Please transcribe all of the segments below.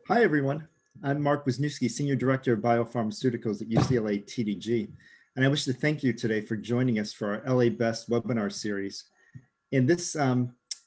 Hi, everyone. I'm Mark Wisniewski, Senior Director of Biopharmaceuticals at UCLA TDG, and I wish to thank you today for joining us for our LA Best webinar series. In this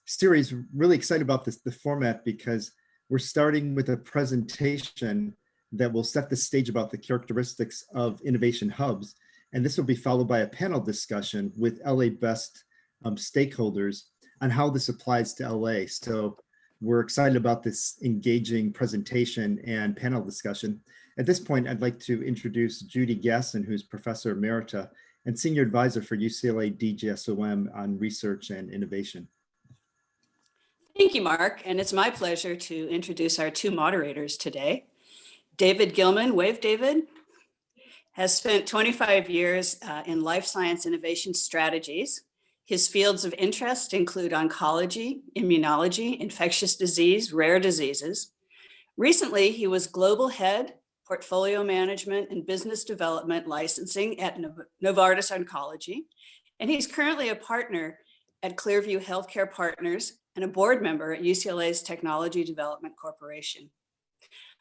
series, really excited about the format because we're starting with a presentation that will set the stage about the characteristics of innovation hubs, and this will be followed by a panel discussion with LA Best stakeholders on how this applies to LA. So we're excited about this engaging presentation and panel discussion. At this point, I'd like to introduce Judy Gasson, who's Professor Emerita and Senior Advisor for UCLA DGSOM on Research and Innovation. Thank you, Mark, and it's my pleasure to introduce our two moderators today. David Gilman, wave David, has spent 25 years in life science innovation strategies. His fields of interest include oncology, immunology, infectious disease, rare diseases. Recently, he was global head, portfolio management, and business development licensing at Novartis Oncology, and he's currently a partner at Clearview Healthcare Partners and a board member at UCLA's Technology Development Corporation.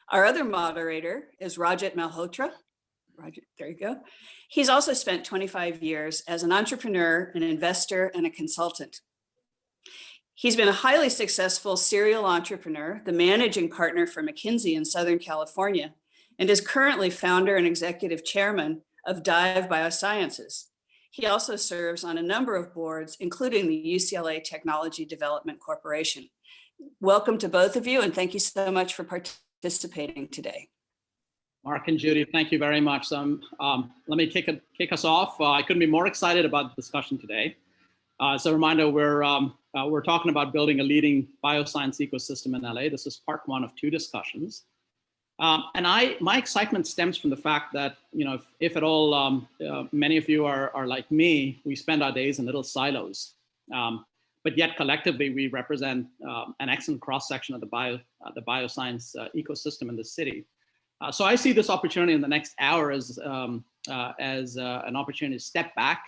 Our other moderator is Rajit Malhotra. Rajit, there you go. He's also spent 25 years as an entrepreneur, an investor, and a consultant. He's been a highly successful serial entrepreneur, the managing partner for McKinsey in Southern California, and is currently founder and executive chairman of Dyve Biosciences. He also serves on a number of boards, including the UCLA Technology Development Corporation. Welcome to both of you, and thank you so much for participating today. Mark and Judy, thank you very much. Let me kick us off. I couldn't be more excited about the discussion today. As a reminder, we're talking about building a leading bioscience ecosystem in LA. This is part one of two discussions. My excitement stems from the fact that, if at all, many of you are like me, we spend our days in little silos, but yet collectively we represent an excellent cross-section of the bioscience ecosystem in the city. So I see this opportunity in the next hour as an opportunity to step back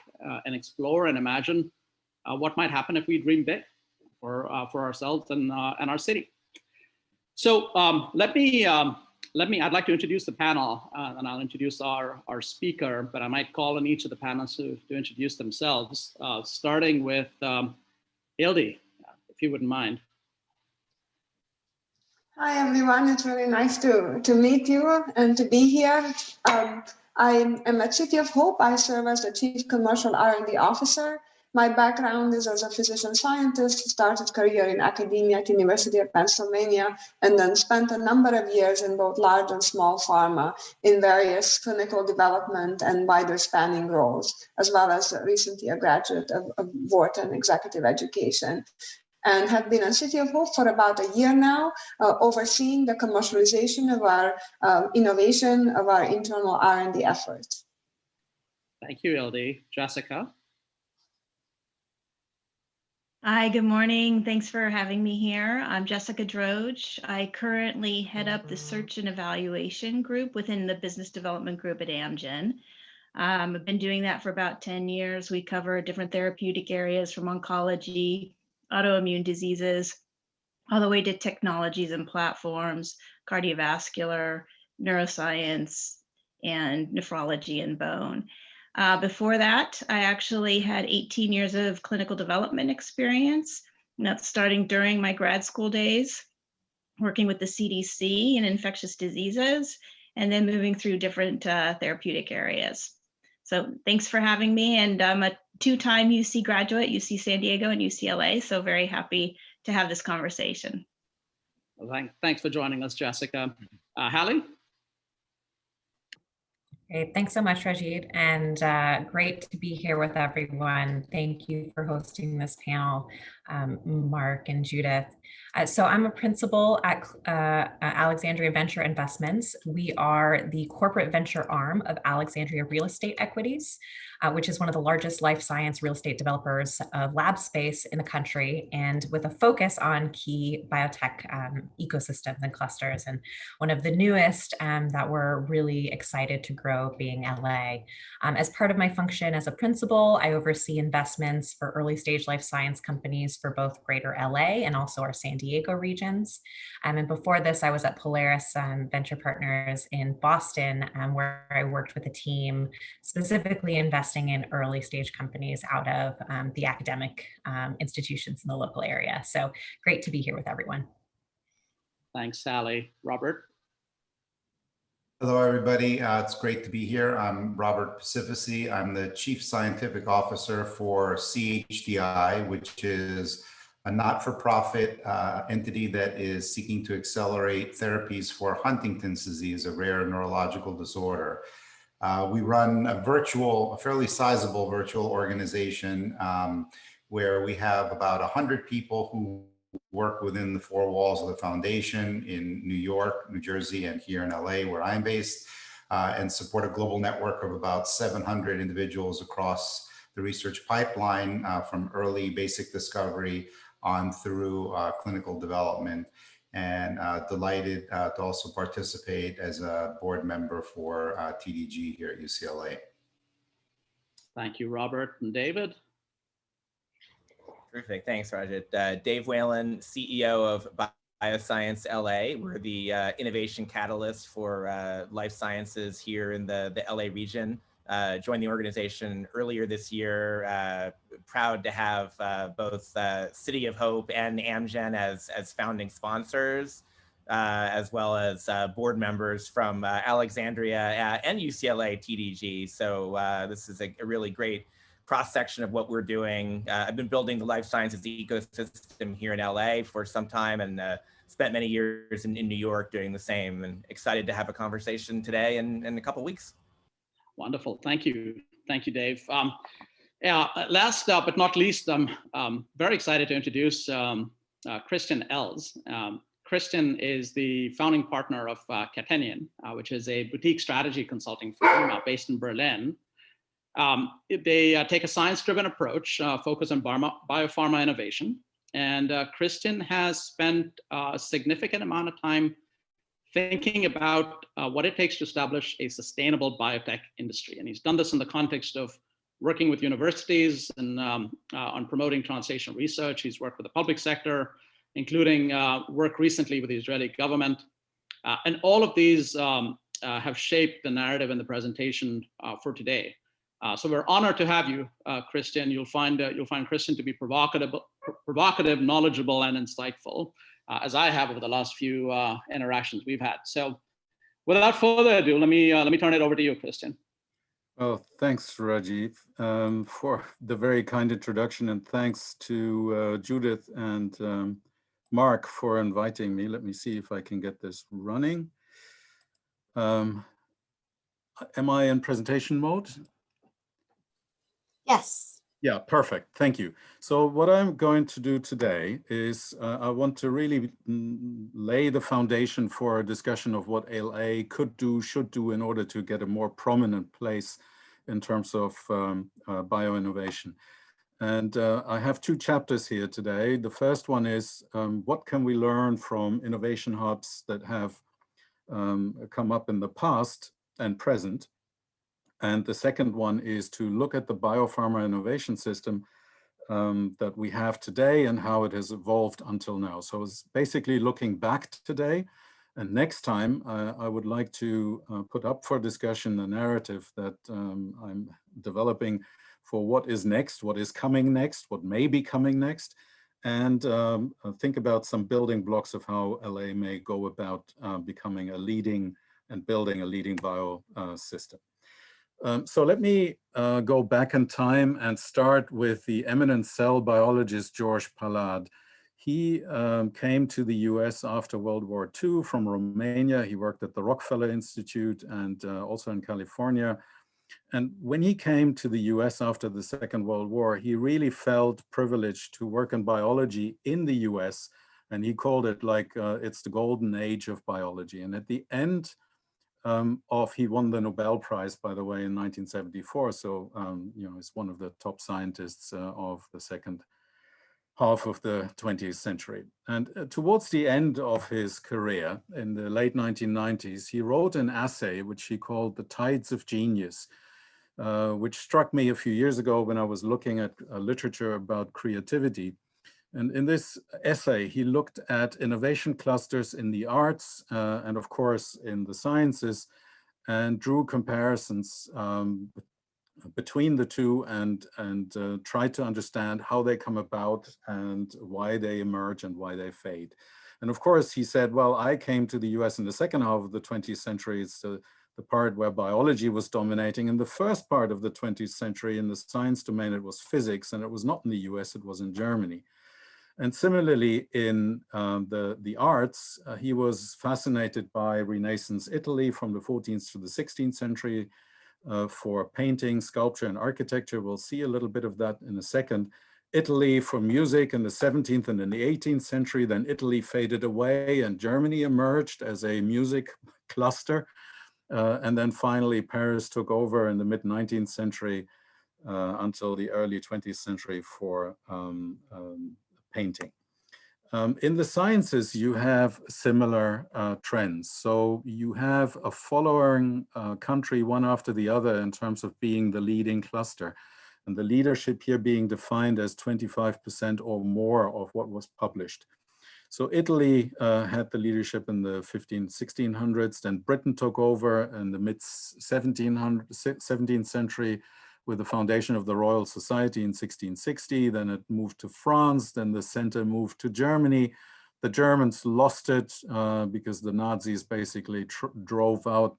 and explore and imagine what might happen if we dream big for ourselves and our city. So I'd like to introduce the panel, and I'll introduce our speaker, but I might call on each of the panelists to introduce themselves, starting with Ildiko, if you wouldn't mind. Hi, everyone. It's really nice to meet you and to be here. I am at City of Hope. I serve as the Chief Commercial R&D Officer. My background is as a physician scientist, started career in academia at University of Pennsylvania, and then spent a number of years in both large and small pharma in various clinical development and wider spanning roles, as well as recently a graduate of Wharton Executive Education, and have been at City of Hope for about a year now, overseeing the commercialization of our innovation, of our internal R&D efforts. Thank you, Ildiko. Jessica? Hi, good morning. Thanks for having me here. I'm Jessica Droge. I currently head up the search and evaluation group within the business development group at Amgen. I've been doing that for about 10 years. We cover different therapeutic areas from oncology, autoimmune diseases, all the way to technologies and platforms, cardiovascular, neuroscience, and nephrology and bone. Before that, I actually had 18 years of clinical development experience, and that's starting during my grad school days, working with the CDC in infectious diseases, and then moving through different therapeutic areas. So thanks for having me, and I'm a two-time UC graduate, UC San Diego and UCLA, so very happy to have this conversation. Well, thanks for joining us, Jessica. Hallie? Great, thanks so much, Rajit, and great to be here with everyone. Thank you for hosting this panel, Mark and Judith. So I'm a principal at Alexandria Venture Investments. We are the corporate venture arm of Alexandria Real Estate Equities, which is one of the largest life science real estate developers of lab space in the country, and with a focus on key biotech ecosystems and clusters. And one of the newest that we're really excited to grow Ildiko being LA. As part of my function as a principal, I oversee investments for early stage life science companies for both Greater LA and also our San Diego regions. And before this, I was at Polaris Venture Partners in Boston, where I worked with a team specifically investing in early stage companies out of the academic institutions in the local area. So great to be here with everyone. Thanks, Hallie. Robert? Hello, everybody. It's great to be here. I'm Robert Pacifici. I'm the Chief Scientific Officer for CHDI, which is a not-for-profit entity that is seeking to accelerate therapies for Huntington's disease, a rare neurological disorder. We run a fairly sizable virtual organization where we have about 100 people who work within the four walls of the foundation in New York, New Jersey, and here in LA, where I'm based, and support a global network of about 700 individuals across the research pipeline from early basic discovery on through clinical development. And delighted to also participate as a board member for TDG here at UCLA. Thank you, Robert. And David? Terrific. Thanks, Rajit. Dave Whelan, CEO of BioscienceLA. We're the innovation catalyst for life sciences here in the LA region. Joined the organization earlier this year. Proud to have both City of Hope and Amgen as founding sponsors, as well as board members from Alexandria and UCLA TDG. So this is a really great cross-section of what we're doing. I've been building the life sciences ecosystem here in LA for some time and spent many years in New York doing the same, and excited to have a conversation today and in a couple of weeks. Wonderful. Thank you. Thank you, Dave. Last but not least, I'm very excited to introduce Christian Elze. Christian is the founding partner of Catenion, which is a boutique strategy consulting firm based in Berlin. They take a science-driven approach, focus on biopharma innovation. And Christian has spent a significant amount of time thinking about what it takes to establish a sustainable biotech industry. And he's done this in the context of working with universities and on promoting translational research. He's worked with the public sector, including work recently with the Israeli government. And all of these have shaped the narrative and the presentation for today. So we're honored to have you, Christian. You'll find Christian to be provocative, knowledgeable, and insightful, as I have over the last few interactions we've had. So without further ado, let me turn it over to you, Christian. Well, thanks, Rajit, for the very kind introduction, and thanks to Judith and Mark for inviting me. Let me see if I can get this running. Am I in presentation mode? Yes. Yeah, perfect. Thank you. So what I'm going to do today is I want to really lay the foundation for a discussion of what LA could do, should do in order to get a more prominent place in terms of bioinnovation. And I have two chapters here today. The first one is what can we learn from innovation hubs that have come up in the past and present. And the second one is to look at the biopharma innovation system that we have today and how it has evolved until now. So it's basically looking back today. And next time, I would like to put up for discussion the narrative that I'm developing for what is next, what is coming next, what may be coming next, and think about some building blocks of how LA may go about becoming a leading and building a leading bio system. So let me go back in time and start with the eminent cell biologist, George Pallade. He came to the US after World War II from Romania. He worked at the Rockefeller Institute and also in California. And when he came to the US after the Second World War, he really felt privileged to work in biology in the US. And he called it like, it's the golden age of biology. And at the end he won the Nobel Prize, by the way, in 1974. So, you know, he's one of the top scientists of the second half of the 20th century. And towards the end of his career, in the late 1990s, he wrote an essay which he called The Tides of Genius, which struck me a few years ago when I was looking at literature about creativity. And in this essay, he looked at innovation clusters in the arts and of course in the sciences, and drew comparisons between the two and tried to understand how they come about and why they emerge and why they fade. And of course, he said, well, I came to the US in the second half of the 20th century. It's the part where biology was dominating. In the first part of the 20th century, in the science domain, it was physics, and it was not in the US, it was in Germany. And similarly, in the arts, he was fascinated by Renaissance Italy from the 14th to the 16th century for painting, sculpture, and architecture. We'll see a little bit of that in a second. Italy for music in the 17th and in the 18th century. Then Italy faded away and Germany emerged as a music cluster. And then finally, Paris took over in the mid-19th century until the early 20th century for painting. In the sciences, you have similar trends. So you have a following country one after the other in terms of being the leading cluster. And the leadership here being defined as 25% or more of what was published. So Italy had the leadership in the 1600s, then Britain took over in the mid-17th century with the foundation of the Royal Society in 1660, then it moved to France, then the center moved to Germany. The Germans lost it because the Nazis basically drove out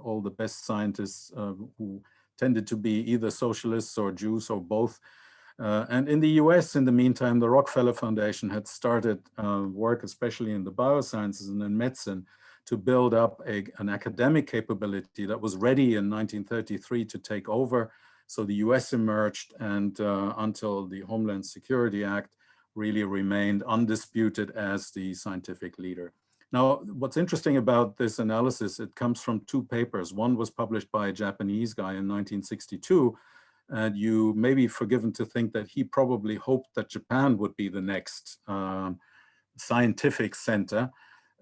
all the best scientists who tended to be either socialists or Jews or both. And in the US, in the meantime, the Rockefeller Foundation had started work, especially in the biosciences and in medicine, to build up an academic capability that was ready in 1933 to take over. So the US emerged, and until the Homeland Security Act really remained undisputed as the scientific leader. Now, what's interesting about this analysis, it comes from two papers. One was published by a Japanese guy in 1962, and you may be forgiven to think that he probably hoped that Japan would be the next scientific center.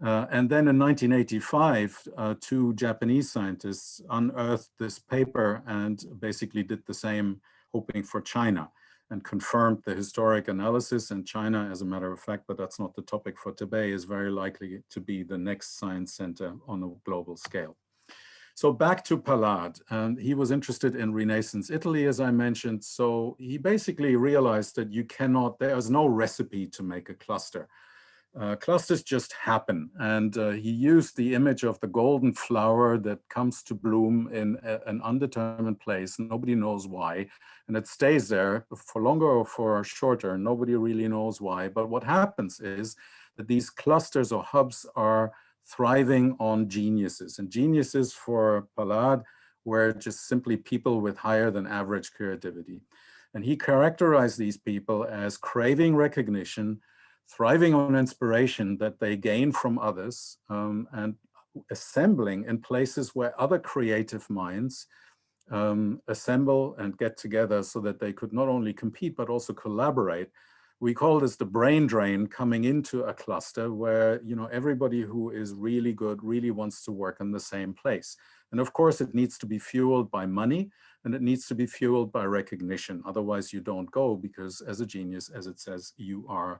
And then in 1985, two Japanese scientists unearthed this paper and basically did the same, hoping for China, and confirmed the historic analysis. And China, as a matter of fact, but that's not the topic for today, is very likely to be the next science center on a global scale. So back to Pallade, and he was interested in Renaissance Italy, as I mentioned. So he basically realized that you cannot, there is no recipe to make a cluster. Clusters just happen, and he used the image of the golden flower that comes to bloom in an undetermined place. Nobody knows why, and it stays there for longer or for shorter. Nobody really knows why, but what happens is that these clusters or hubs are thriving on geniuses, and geniuses for Pallade were just simply people with higher than average creativity. And he characterized these people as craving recognition, thriving on inspiration that they gain from others, and assembling in places where other creative minds assemble and get together so that they could not only compete, but also collaborate. We call this the brain drain, coming into a cluster where, you know, everybody who is really good really wants to work in the same place. And of course, it needs to be fueled by money, and it needs to be fueled by recognition. Otherwise, you don't go, because as a genius, as it says, you are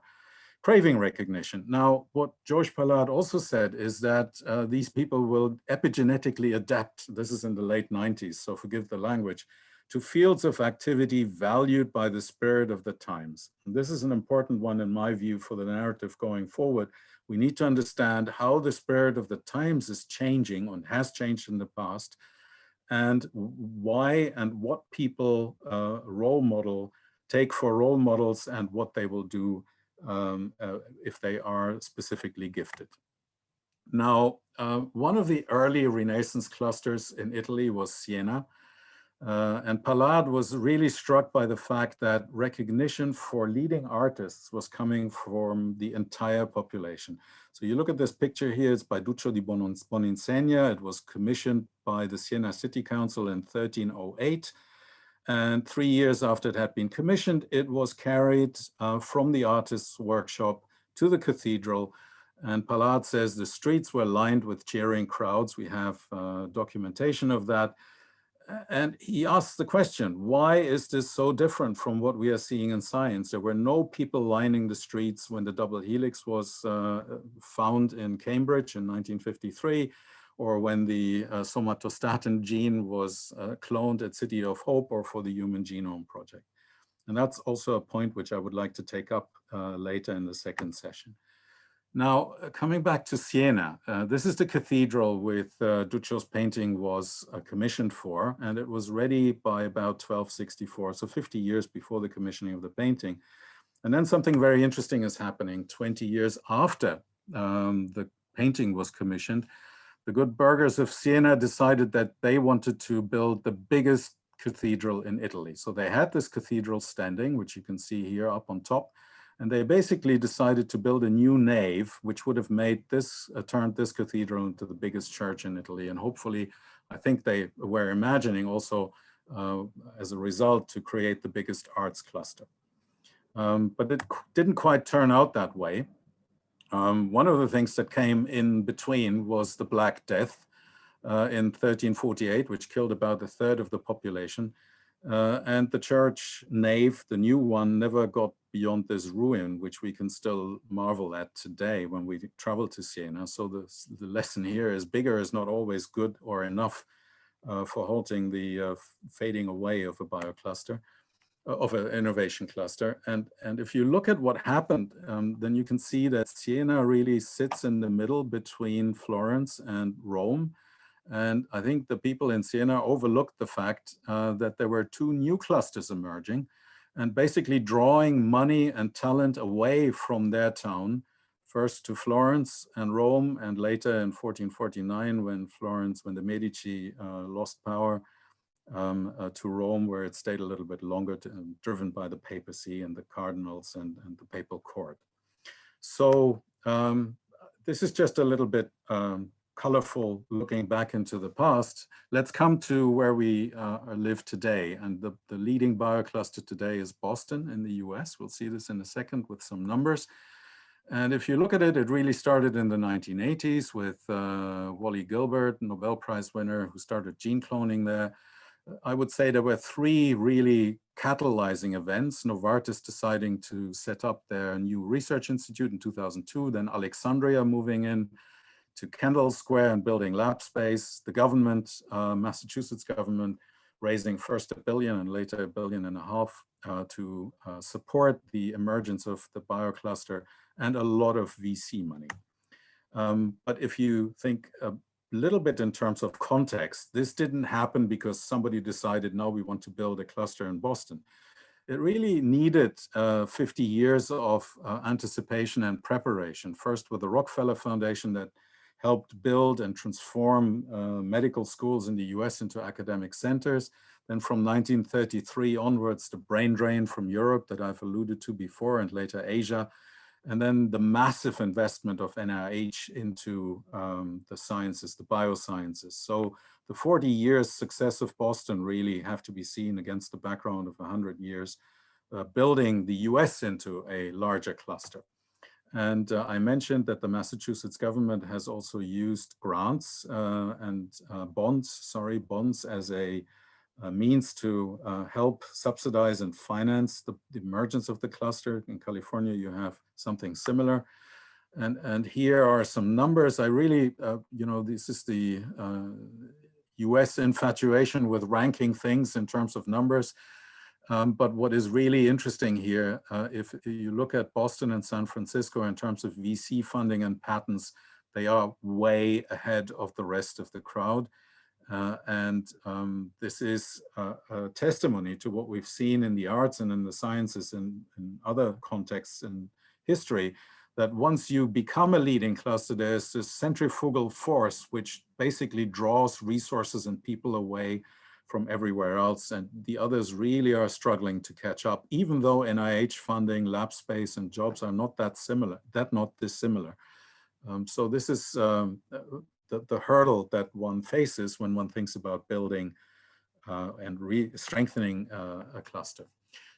craving recognition. Now, what George Pallade also said is that these people will epigenetically adapt, this is in the late 90s, so forgive the language, to fields of activity valued by the spirit of the times. And this is an important one in my view for the narrative going forward. We need to understand how the spirit of the times is changing and has changed in the past, and why and what people take for role models, and what they will do if they are specifically gifted. Now, one of the early Renaissance clusters in Italy was Siena. And Pallade was really struck by the fact that recognition for leading artists was coming from the entire population. So you look at this picture here, it's by Duccio di Boninsegna. It was commissioned by the Siena City Council in 1308. And 3 years after it had been commissioned, it was carried from the artist's workshop to the cathedral. And Pallade says the streets were lined with cheering crowds. We have documentation of that. And he asks the question, why is this so different from what we are seeing in science? There were no people lining the streets when the double helix was found in Cambridge in 1953, or when the somatostatin gene was cloned at City of Hope, or for the Human Genome Project. And that's also a point which I would like to take up later in the second session. Now, coming back to Siena, this is the cathedral with Duccio's painting was commissioned for, and it was ready by about 1264, so 50 years before the commissioning of the painting. And then something very interesting is happening 20 years after the painting was commissioned. The good burghers of Siena decided that they wanted to build the biggest cathedral in Italy. So they had this cathedral standing, which you can see here up on top. And they basically decided to build a new nave, which would have made this, turned this cathedral into the biggest church in Italy. And hopefully, I think they were imagining also, as a result, to create the biggest arts cluster. But it didn't quite turn out that way. One of the things that came in between was the Black Death in 1348, which killed about a third of the population. And the church nave, the new one, never got beyond this ruin, which we can still marvel at today when we travel to Siena. So the lesson here is bigger is not always good or enough for halting the fading away of a biocluster, of an innovation cluster. And if you look at what happened, then you can see that Siena really sits in the middle between Florence and Rome. And I think the people in Siena overlooked the fact that there were two new clusters emerging and basically drawing money and talent away from their town, first to Florence and Rome, and later in 1449, when the Medici lost power, to Rome, where it stayed a little bit longer, driven by the papacy and the cardinals and the papal court. So this is just a little bit colorful looking back into the past. Let's come to where we live today. And the leading biocluster today is Boston in the US. We'll see this in a second with some numbers. And if you look at it, it really started in the 1980s with Wally Gilbert, Nobel Prize winner, who started gene cloning there. I would say there were three really catalyzing events. Novartis deciding to set up their new research institute in 2002, then Alexandria moving in to Kendall Square and building lab space, the government, Massachusetts government, raising first $1 billion and later $1.5 billion to support the emergence of the biocluster, and a lot of VC money. But if you think a little bit in terms of context, this didn't happen because somebody decided, no, we want to build a cluster in Boston. It really needed 50 years of anticipation and preparation, first with the Rockefeller Foundation that helped build and transform medical schools in the US into academic centers. Then from 1933 onwards, the brain drain from Europe that I've alluded to before, and later Asia. And then the massive investment of NIH into the sciences, the biosciences. So the 40 years success of Boston really have to be seen against the background of 100 years building the US into a larger cluster. And I mentioned that the Massachusetts government has also used grants and bonds as a means to help subsidize and finance the emergence of the cluster. In California, you have something similar. And here are some numbers. I really, this is the US infatuation with ranking things in terms of numbers. But what is really interesting here, if you look at Boston and San Francisco in terms of VC funding and patents, they are way ahead of the rest of the crowd. This is a testimony to what we've seen in the arts and in the sciences and in other contexts in history, that once you become a leading cluster, there's this centrifugal force which basically draws resources and people away from everywhere else, and the others really are struggling to catch up, even though NIH funding, lab space, and jobs are not not dissimilar. So this is the hurdle that one faces when one thinks about building and strengthening a cluster.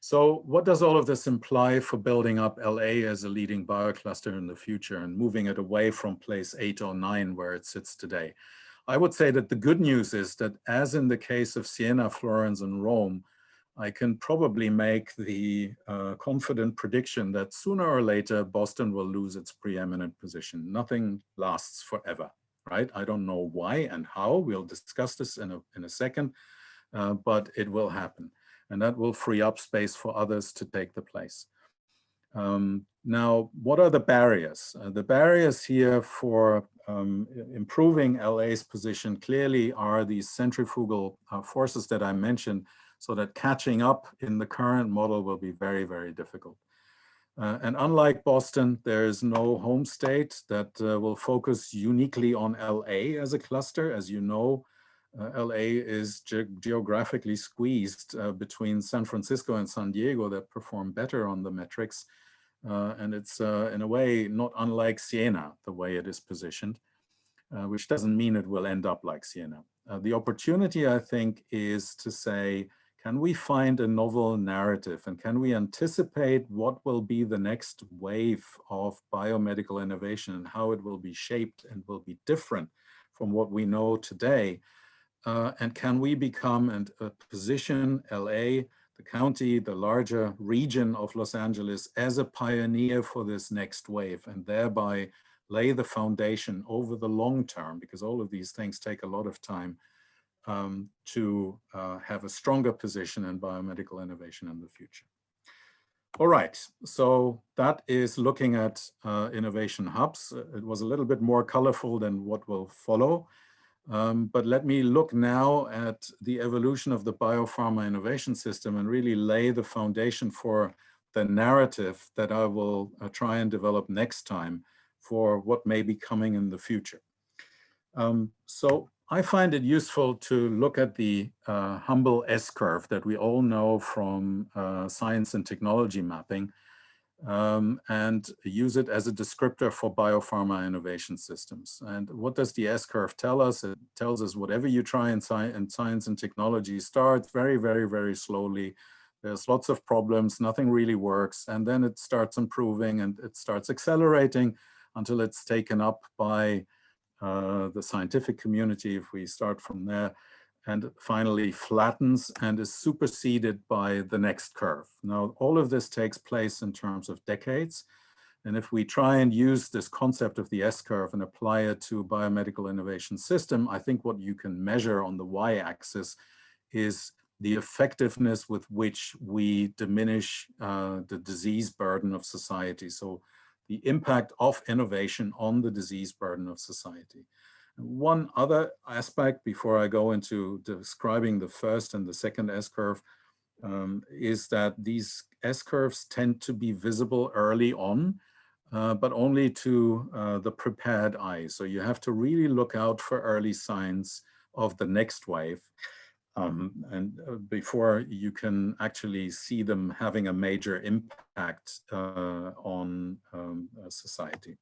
So what does all of this imply for building up LA as a leading biocluster in the future and moving it away from place 8 or 9 where it sits today? I would say that the good news is that, as in the case of Siena, Florence, and Rome, I can probably make the confident prediction that sooner or later Boston will lose its preeminent position. Nothing lasts forever, right? I don't know why and how. We'll discuss this in a second, but it will happen. And that will free up space for others to take the place. Now, what are the barriers? The barriers here for improving LA's position clearly are these centrifugal forces that I mentioned, so that catching up in the current model will be very, very difficult. And unlike Boston, there is no home state that will focus uniquely on LA as a cluster. As you know, LA is geographically squeezed between San Francisco and San Diego that perform better on the metrics. And it's in a way not unlike Siena, the way it is positioned, which doesn't mean it will end up like Siena. The opportunity, I think, is to say, can we find a novel narrative and can we anticipate what will be the next wave of biomedical innovation and how it will be shaped and will be different from what we know today? And can we become and position LA, the county, the larger region of Los Angeles, as a pioneer for this next wave, and thereby lay the foundation over the long term, because all of these things take a lot of time, to have a stronger position in biomedical innovation in the future. All right, so that is looking at innovation hubs. It was a little bit more colorful than what will follow. But let me look now at the evolution of the biopharma innovation system and really lay the foundation for the narrative that I will try and develop next time for what may be coming in the future. So I find it useful to look at the humble S-curve that we all know from science and technology mapping, and use it as a descriptor for biopharma innovation systems. And what does the S-curve tell us? It tells us whatever you try in science and technology starts very, very, very slowly. There's lots of problems, nothing really works, and then it starts improving and it starts accelerating until it's taken up by the scientific community, if we start from there, and finally flattens and is superseded by the next curve. Now, all of this takes place in terms of decades. And if we try and use this concept of the S-curve and apply it to a biomedical innovation system, I think what you can measure on the Y-axis is the effectiveness with which we diminish the disease burden of society. So the impact of innovation on the disease burden of society. One other aspect before I go into describing the first and the second S-curve is that these S-curves tend to be visible early on, but only to the prepared eye. So you have to really look out for early signs of the next wave before you can actually see them having a major impact on society.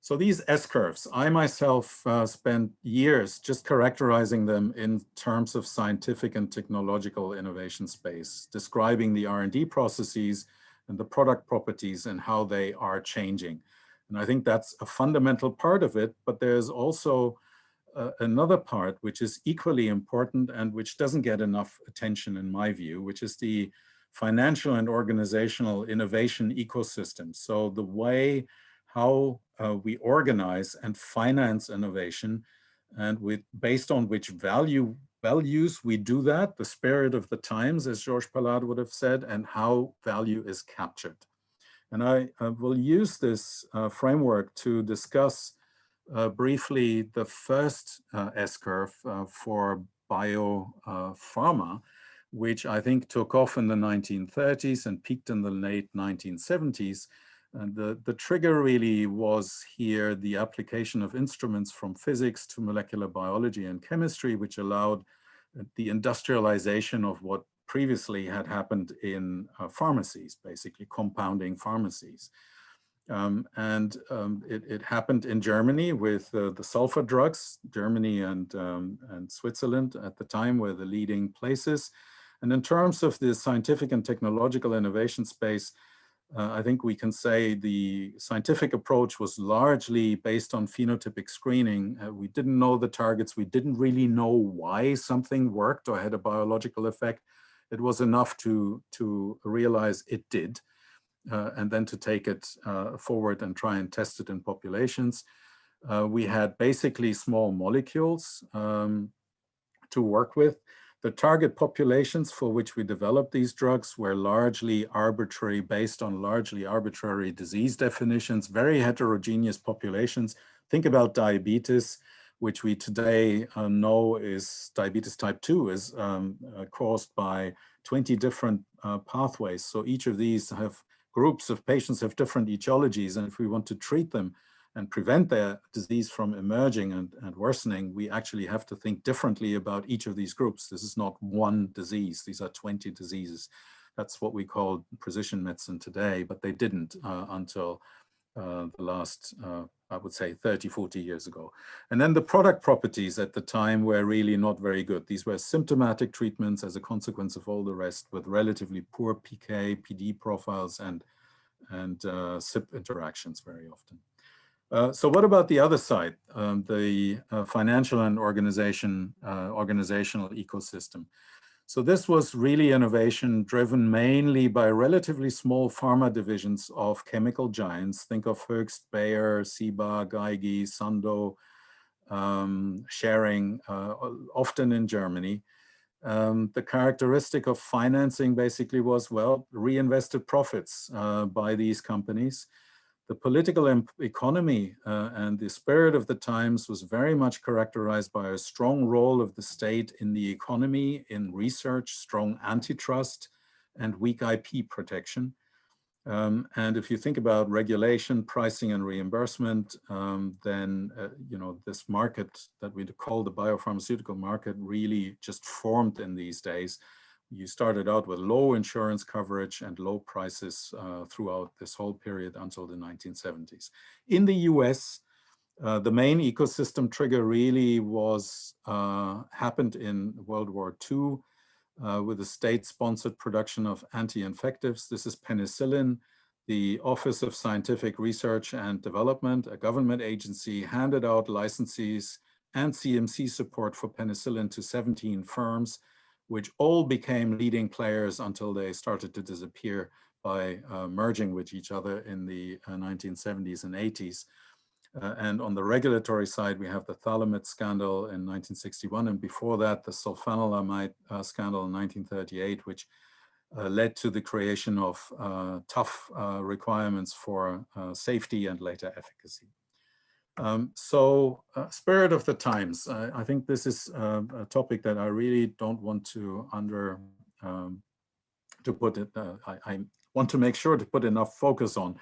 So these S-curves, I myself spent years just characterizing them in terms of scientific and technological innovation space, describing the R&D processes and the product properties and how they are changing. And I think that's a fundamental part of it, but there's also another part which is equally important and which doesn't get enough attention in my view, which is the financial and organizational innovation ecosystem. So the way how we organize and finance innovation, and based on which values we do that, the spirit of the times, as Georges Pallade would have said, and how value is captured. And I will use this framework to discuss briefly the first S-curve for biopharma, which I think took off in the 1930s and peaked in the late 1970s. And the trigger really was here the application of instruments from physics to molecular biology and chemistry, which allowed the industrialization of what previously had happened in pharmacies, basically compounding pharmacies. It happened in Germany with the sulfur drugs. Germany and Switzerland at the time were the leading places. And in terms of the scientific and technological innovation space, I think we can say the scientific approach was largely based on phenotypic screening. We didn't know the targets. We didn't really know why something worked or had a biological effect. It was enough to realize it did, and then to take it forward and try and test it in populations. We had basically small molecules to work with. The target populations for which we developed these drugs were largely arbitrary, based on largely arbitrary disease definitions, very heterogeneous populations. Think about diabetes, which we today know is diabetes type 2 is caused by 20 different pathways. So each of these have groups of patients have different etiologies. And if we want to treat them and prevent their disease from emerging and worsening, we actually have to think differently about each of these groups. This is not one disease. These are 20 diseases. That's what we call precision medicine today, but they didn't until the last, I would say 30, 40 years ago. And then the product properties at the time were really not very good. These were symptomatic treatments as a consequence of all the rest, with relatively poor PK, PD profiles and CYP interactions very often. So what about the other side, the financial and organizational ecosystem? So this was really innovation driven mainly by relatively small pharma divisions of chemical giants. Think of Höchst, Bayer, Ciba, Geigy, Sandoz, Schering, often in Germany. The characteristic of financing basically was, well, reinvested profits by these companies. The political economy and the spirit of the times was very much characterized by a strong role of the state in the economy, in research, strong antitrust, and weak IP protection. And if you think about regulation, pricing, and reimbursement, then this market that we call the biopharmaceutical market really just formed in these days. You started out with low insurance coverage and low prices throughout this whole period until the 1970s. In the US, the main ecosystem trigger really was happened in World War II with the state-sponsored production of anti-infectives. This is penicillin. The Office of Scientific Research and Development, a government agency, handed out licenses and CMC support for penicillin to 17 firms, which all became leading players until they started to disappear by merging with each other in the 1970s and 80s. And on the regulatory side, we have the phthalate scandal in 1961, and before that, the sulfanilamide scandal in 1938, which led to the creation of tough requirements for safety and later efficacy. Spirit of the times. I think this is a topic that I really don't want to I want to make sure to put enough focus on.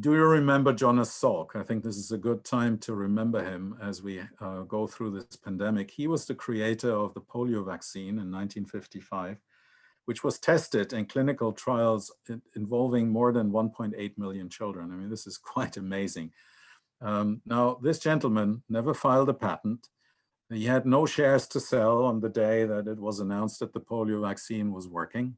Do you remember Jonas Salk? I think this is a good time to remember him as we go through this pandemic. He was the creator of the polio vaccine in 1955, which was tested in clinical trials involving more than 1.8 million children. I mean, this is quite amazing. Now, this gentleman never filed a patent. He had no shares to sell on the day that it was announced that the polio vaccine was working.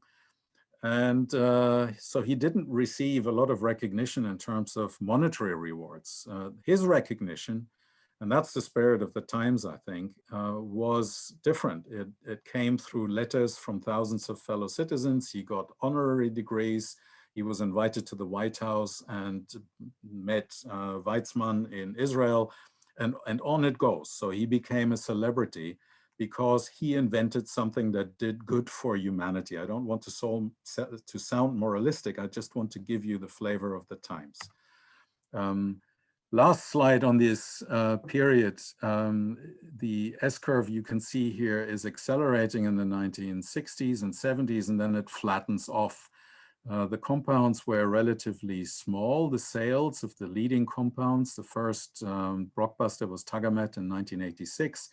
And so he didn't receive a lot of recognition in terms of monetary rewards. His recognition, and that's the spirit of the times, I think, was different. It came through letters from thousands of fellow citizens. He got honorary degrees. He was invited to the White House and met Weizmann in Israel, and on it goes. So he became a celebrity because he invented something that did good for humanity. I don't want to sound moralistic. I just want to give you the flavor of the times. Last slide on this period, the S-curve you can see here is accelerating in the 1960s and 70s, and then it flattens off. The compounds were relatively small. The sales of the leading compounds, the first blockbuster was Tagamet in 1986.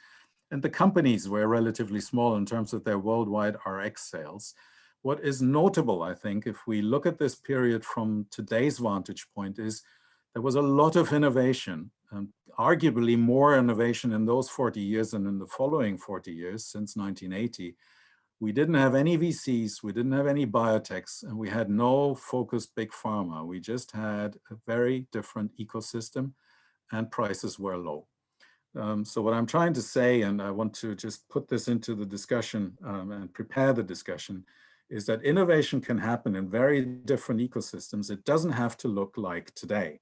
And the companies were relatively small in terms of their worldwide RX sales. what is notable, I think, if we look at this period from today's vantage point, is there was a lot of innovation, arguably more innovation in those 40 years than in the following 40 years since 1980. We didn't have any VCs, we didn't have any biotechs, and we had no focused big pharma. We just had a very different ecosystem and prices were low. So what I'm trying to say, and I want to just put this into the discussion and prepare the discussion, is that innovation can happen in very different ecosystems. It doesn't have to look like today.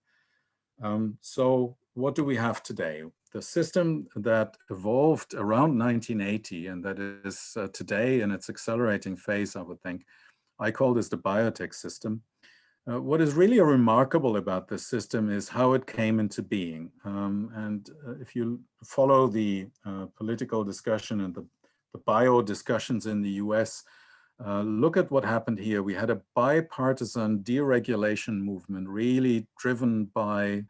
So what do we have today? The system that evolved around 1980 and that is today in its accelerating phase, I would think, I call this the Biotech System. What is really remarkable about this system is how it came into being. If you follow the political discussion and the bio discussions in the US, look at what happened here. We had a bipartisan deregulation movement really driven by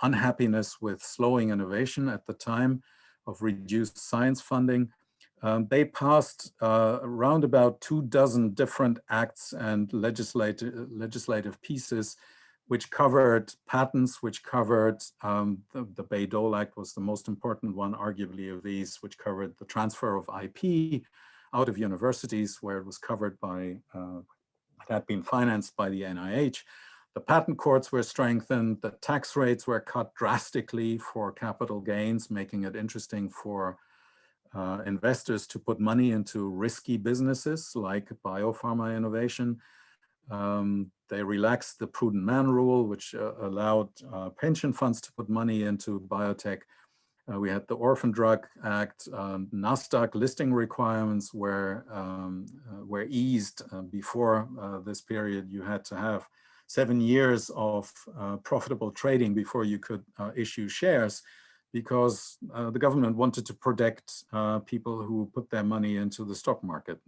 unhappiness with slowing innovation at the time of reduced science funding. They passed around about 24 different acts and legislative pieces, which covered patents, which covered the Bayh-Dole Act was the most important one, arguably, of these, which covered the transfer of IP out of universities where it was covered by, had been financed by the NIH. The patent courts were strengthened, the tax rates were cut drastically for capital gains, making it interesting for investors to put money into risky businesses like biopharma innovation. They relaxed the prudent man rule, which allowed pension funds to put money into biotech. We had the Orphan Drug Act. NASDAQ listing requirements were eased. Before this period, you had to have 7 years of profitable trading before you could issue shares, because the government wanted to protect people who put their money into the stock market.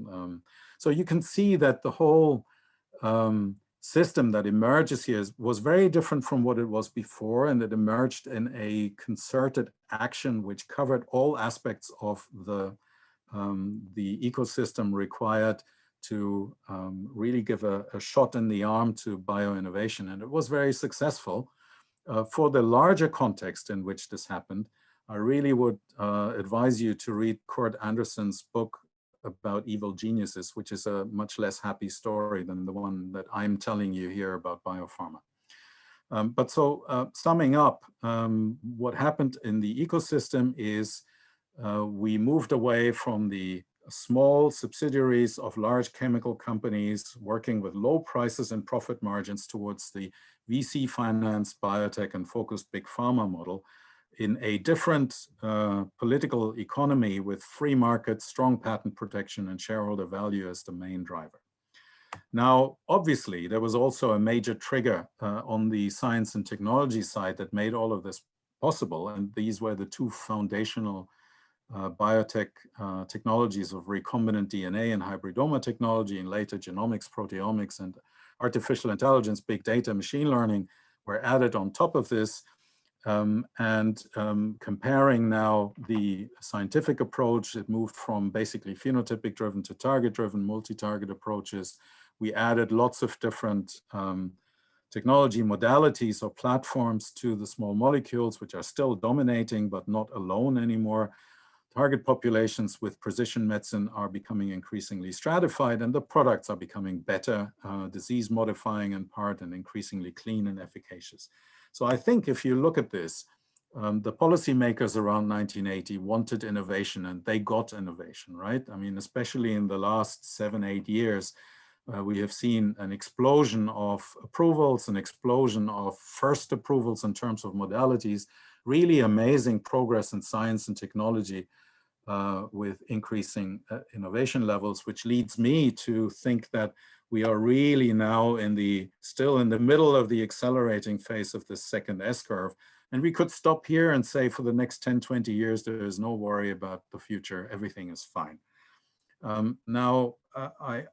So you can see that the whole system that emerges here was very different from what it was before, and it emerged in a concerted action which covered all aspects of the ecosystem required to really give a shot in the arm to bioinnovation. And it was very successful. For the larger context in which this happened, I really would advise you to read Kurt Anderson's book about evil geniuses, which is a much less happy story than the one that I'm telling you here about biopharma. Summing up, what happened in the ecosystem is we moved away from the small subsidiaries of large chemical companies working with low prices and profit margins towards the VC-financed biotech and focused big pharma model in a different political economy with free markets, strong patent protection, and shareholder value as the main driver. Now, obviously, there was also a major trigger on the science and technology side that made all of this possible, and these were the two foundational biotech technologies of recombinant DNA and hybridoma technology, and later genomics, proteomics, and artificial intelligence, big data, machine learning were added on top of this. Comparing now the scientific approach, it moved from basically phenotypic driven to target driven, multi-target approaches. We added lots of different technology modalities or platforms to the small molecules, which are still dominating, but not alone anymore. Target populations with precision medicine are becoming increasingly stratified, and the products are becoming better, disease modifying in part, and increasingly clean and efficacious. So I think if you look at this, the policymakers around 1980 wanted innovation, and they got innovation, right? I mean, especially in the last 7-8 years, we have seen an explosion of approvals, an explosion of first approvals in terms of modalities, really amazing progress in science and technology with increasing innovation levels, which leads me to think that we are really now still in the middle of the accelerating phase of this second S-curve. And we could stop here and say for the next 10, 20 years, there is no worry about the future, everything is fine. Now, I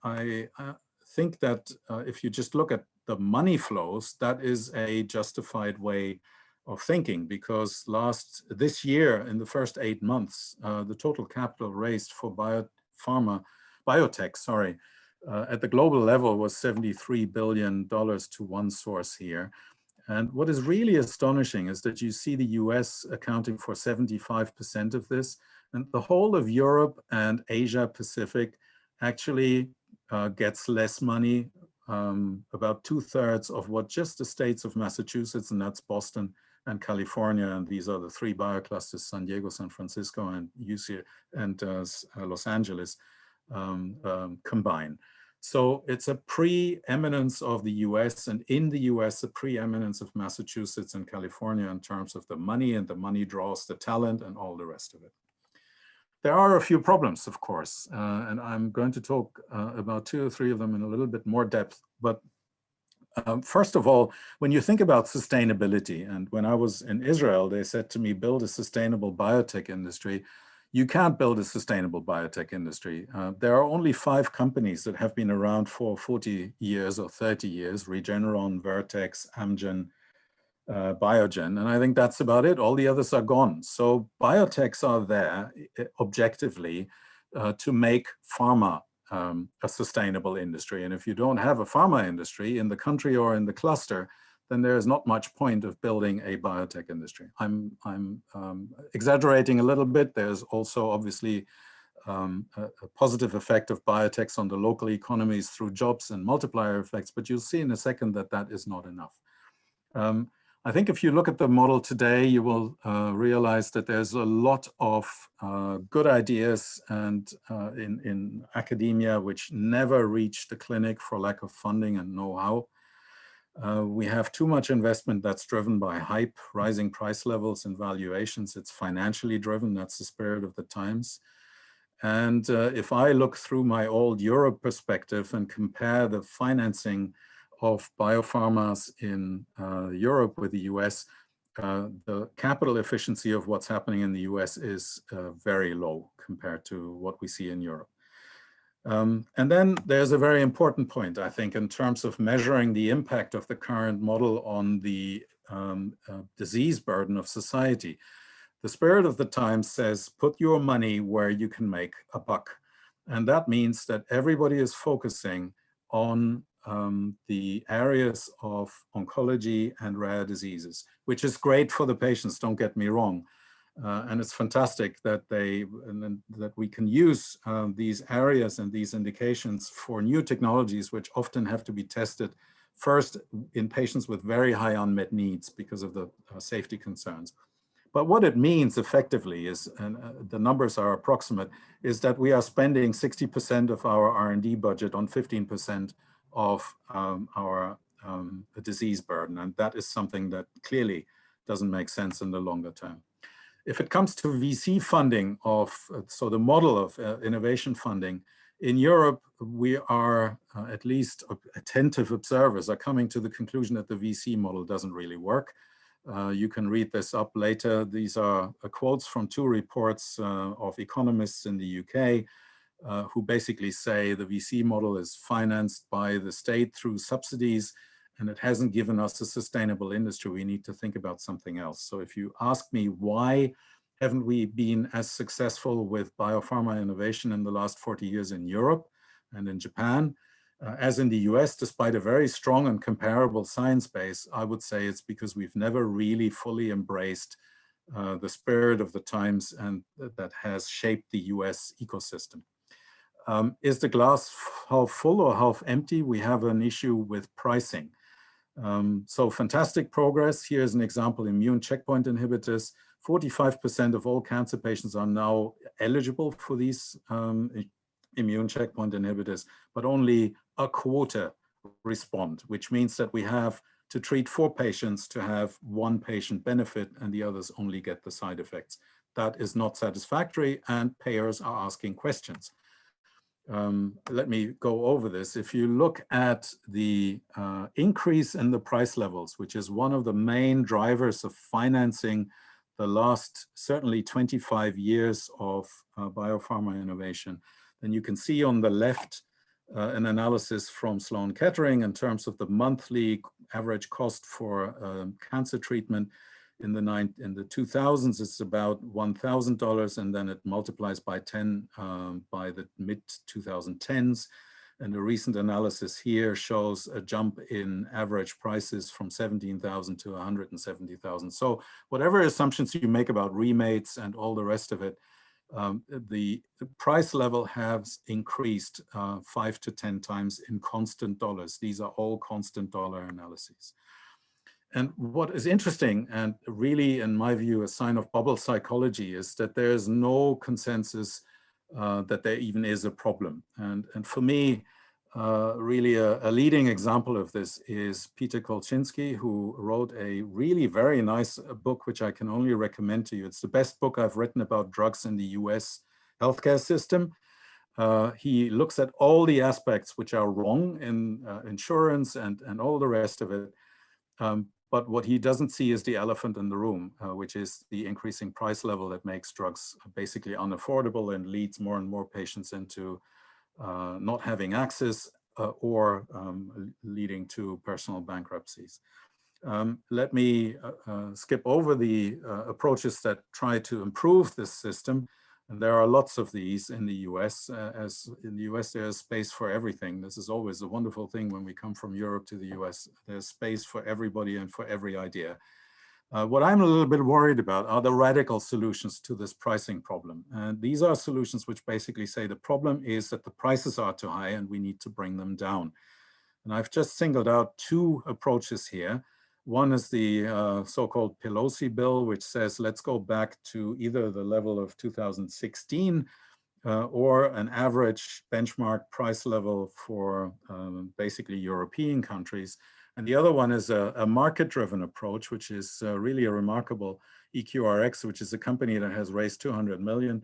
think that if you just look at the money flows, that is a justified way of thinking, because this year, in the first 8 months, the total capital raised for biotech, at the global level was $73 billion to one source here. And what is really astonishing is that you see the US accounting for 75% of this, and the whole of Europe and Asia Pacific actually gets less money, about 2/3 of what just the states of Massachusetts, and that's Boston and California, and these are the three bioclusters, San Diego, San Francisco, and UCLA and Los Angeles combine. So it's a preeminence of the US, and in the US, a preeminence of Massachusetts and California in terms of the money, and the money draws the talent and all the rest of it. There are a few problems, of course, and I'm going to talk about 2 or 3 of them in a little bit more depth. But first of all, when you think about sustainability, and when I was in Israel, they said to me, build a sustainable biotech industry. You can't build a sustainable biotech industry. There are only 5 companies that have been around for 40 years or 30 years, Regeneron, Vertex, Amgen, Biogen, and I think that's about it. All the others are gone. So biotechs are there objectively to make pharma a sustainable industry. And if you don't have a pharma industry in the country or in the cluster, then there is not much point of building a biotech industry. I'm exaggerating a little bit. There's also obviously a positive effect of biotechs on the local economies through jobs and multiplier effects, but you'll see in a second that that is not enough. I think if you look at the model today, you will realize that there's a lot of good ideas and in academia which never reach the clinic for lack of funding and know-how. We have too much investment that's driven by hype, rising price levels and valuations. It's financially driven. That's the spirit of the times. And if I look through my old Europe perspective and compare the financing of biopharmas in Europe with the US, the capital efficiency of what's happening in the US is very low compared to what we see in Europe. And then there's a very important point, I think, in terms of measuring the impact of the current model on the disease burden of society. The spirit of the times says, put your money where you can make a buck. And that means that everybody is focusing on the areas of oncology and rare diseases, which is great for the patients, don't get me wrong. And it's fantastic that that we can use these areas and these indications for new technologies, which often have to be tested first in patients with very high unmet needs because of the safety concerns. But what it means effectively is, and the numbers are approximate, is that we are spending 60% of our R&D budget on 15% of our disease burden. And that is something that clearly doesn't make sense in the longer term. If it comes to VC funding so the model of innovation funding, in Europe, we are, at least attentive observers are coming to the conclusion that the VC model doesn't really work. You can read this up later. These are quotes from 2 reports of economists in the UK who basically say the VC model is financed by the state through subsidies, and it hasn't given us a sustainable industry. We need to think about something else. So if you ask me why haven't we been as successful with biopharma innovation in the last 40 years in Europe and in Japan, as in the US, despite a very strong and comparable science base, I would say it's because we've never really fully embraced the spirit of the times and that has shaped the US ecosystem. Is the glass half full or half empty? We have an issue with pricing. So fantastic progress. Here's an example, immune checkpoint inhibitors. 45% of all cancer patients are now eligible for these immune checkpoint inhibitors, but only a quarter respond, which means that we have to treat 4 patients to have 1 patient benefit and the others only get the side effects. That is not satisfactory and payers are asking questions. Let me go over this. If you look at the increase in the price levels, which is one of the main drivers of financing the last certainly 25 years of biopharma innovation, then you can see on the left an analysis from Sloan Kettering in terms of the monthly average cost for cancer treatment. In the 2000s, it's about $1,000, and then it multiplies by 10 by the mid-2010s. And the recent analysis here shows a jump in average prices from 17,000 to 170,000. So whatever assumptions you make about remates and all the rest of it, the price level has increased 5 to 10 times in constant dollars. These are all constant dollar analyses. And what is interesting, and really, in my view, a sign of bubble psychology, is that there is no consensus that there even is a problem. And for me, really a leading example of this is Peter Kolchinsky, who wrote a really very nice book, which I can only recommend to you. It's the best book I've written about drugs in the US healthcare system. He looks at all the aspects which are wrong in insurance and all the rest of it. But what he doesn't see is the elephant in the room, which is the increasing price level that makes drugs basically unaffordable and leads more and more patients into not having access or leading to personal bankruptcies. Let me skip over the approaches that try to improve this system. And there are lots of these in the US. As in the US, there's space for everything. This is always a wonderful thing when we come from Europe to the US. There's space for everybody and for every idea. What I'm a little bit worried about are the radical solutions to this pricing problem. And these are solutions which basically say the problem is that the prices are too high and we need to bring them down. And I've just singled out two approaches here. One is the so-called Pelosi bill, which says, let's go back to either the level of 2016 or an average benchmark price level for basically European countries. And the other one is a market-driven approach, which is really a remarkable EQRX, which is a company that has raised 200 million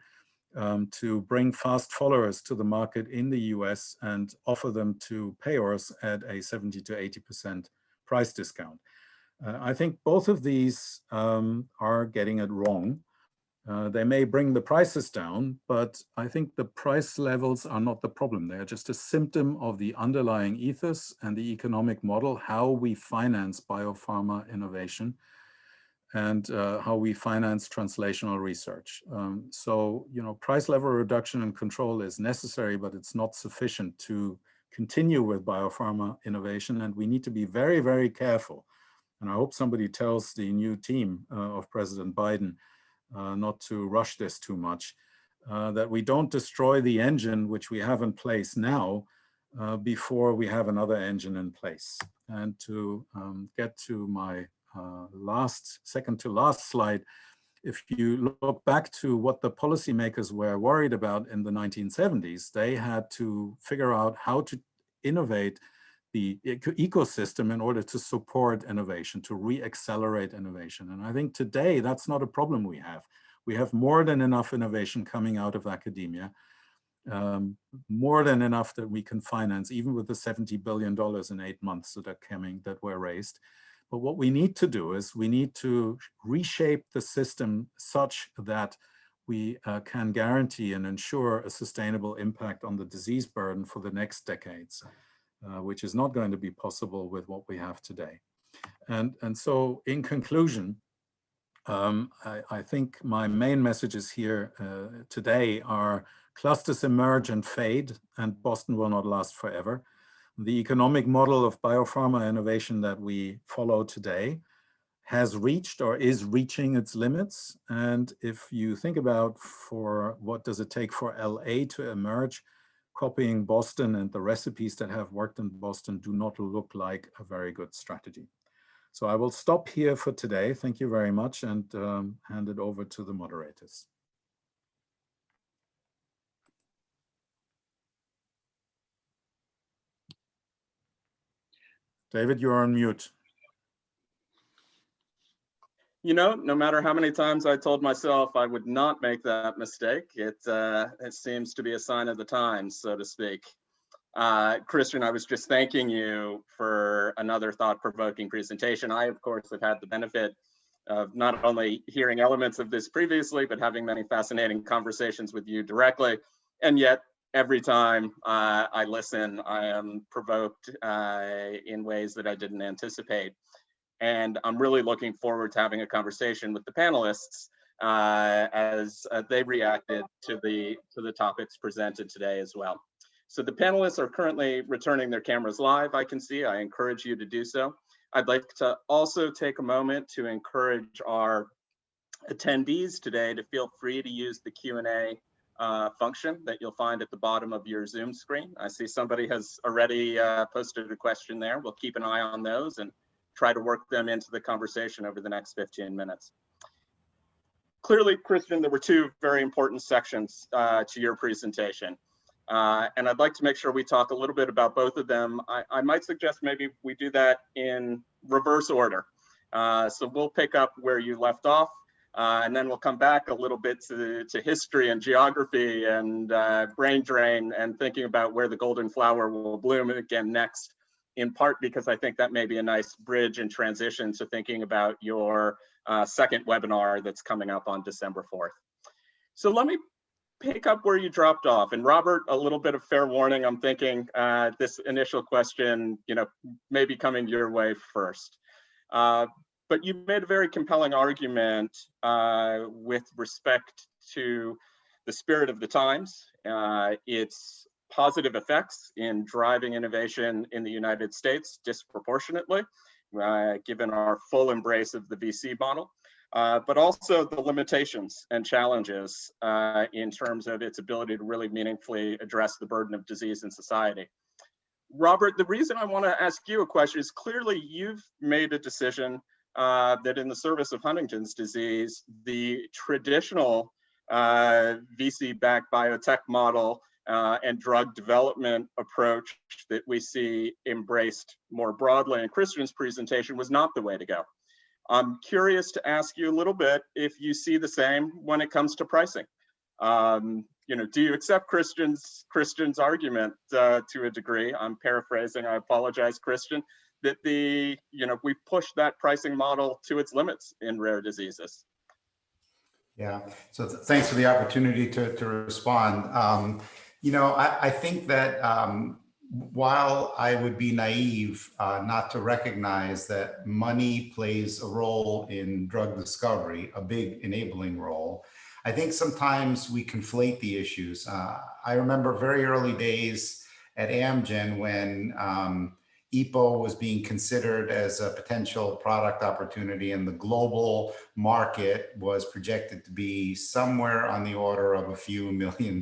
to bring fast followers to the market in the US and offer them to payers at a 70 to 80% price discount. I think both of these are getting it wrong. They may bring the prices down, but I think the price levels are not the problem. They are just a symptom of the underlying ethos and the economic model, how we finance biopharma innovation and how we finance translational research. So, you know, price level reduction and control is necessary, but it's not sufficient to continue with biopharma innovation. And we need to be very, very careful. And I hope somebody tells the new team of President Biden not to rush this too much, that we don't destroy the engine which we have in place now before we have another engine in place. And to get to my second to last slide, if you look back to what the policymakers were worried about in the 1970s, they had to figure out how to innovate the ecosystem in order to support innovation, to re-accelerate innovation. And I think today that's not a problem we have. We have more than enough innovation coming out of academia, more than enough that we can finance, even with the $70 billion in 8 months that are coming, that were raised. But what we need to do is we need to reshape the system such that we can guarantee and ensure a sustainable impact on the disease burden for the next decades. Which is not going to be possible with what we have today. And so in conclusion, I think my main messages here today are clusters emerge and fade, and Boston will not last forever. The economic model of biopharma innovation that we follow today has reached or is reaching its limits. And if you think about for what does it take for LA to emerge, copying Boston and the recipes that have worked in Boston do not look like a very good strategy. So I will stop here for today. Thank you very much, and hand it over to the moderators. David, you're on mute. You know, no matter how many times I told myself I would not make that mistake, it seems to be a sign of the times, so to speak. Christian, I was just thanking you for another thought-provoking presentation. I, of course, have had the benefit of not only hearing elements of this previously, but having many fascinating conversations with you directly. And yet, every time I listen, I am provoked in ways that I didn't anticipate. And I'm really looking forward to having a conversation with the panelists as they reacted to the topics presented today as well. So the panelists are currently returning their cameras live, I can see. I encourage you to do so. I'd like to also take a moment to encourage our attendees today to feel free to use the Q&A function that you'll find at the bottom of your Zoom screen. I see somebody has already posted a question there. We'll keep an eye on those and try to work them into the conversation over the next 15 minutes. Clearly, Christian, there were two very important sections to your presentation. And I'd like to make sure we talk a little bit about both of them. I might suggest maybe we do that in reverse order. So we'll pick up where you left off, and then we'll come back a little bit to history and geography and brain drain and thinking about where the golden flower will bloom again next, in part because I think that may be a nice bridge and transition to thinking about your second webinar that's coming up on December 4th. So let me pick up where you dropped off. And Robert, a little bit of fair warning, I'm thinking this initial question, may be coming your way first. But you made a very compelling argument with respect to the spirit of the times, its positive effects in driving innovation in the United States disproportionately, given our full embrace of the VC model. But also the limitations and challenges in terms of its ability to really meaningfully address the burden of disease in society. Robert, the reason I want to ask you a question is clearly you've made a decision that in the service of Huntington's disease, the traditional VC-backed biotech model and drug development approach that we see embraced more broadly in Christian's presentation was not the way to go. I'm curious to ask you a little bit if you see the same when it comes to pricing. Do you accept Christian's argument to a degree? I'm paraphrasing, I apologize, Christian, that we push that pricing model to its limits in rare diseases. Yeah, so thanks for the opportunity to respond. I think that while I would be naive not to recognize that money plays a role in drug discovery, a big enabling role, I think sometimes we conflate the issues. I remember very early days at Amgen when EPO was being considered as a potential product opportunity, and the global market was projected to be somewhere on the order of a few $1 million.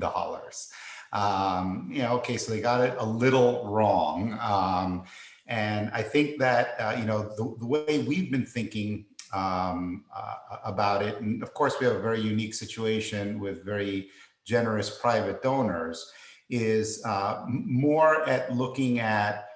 Okay, so they got it a little wrong. And I think that, the way we've been thinking about it, and of course we have a very unique situation with very generous private donors, is more at looking at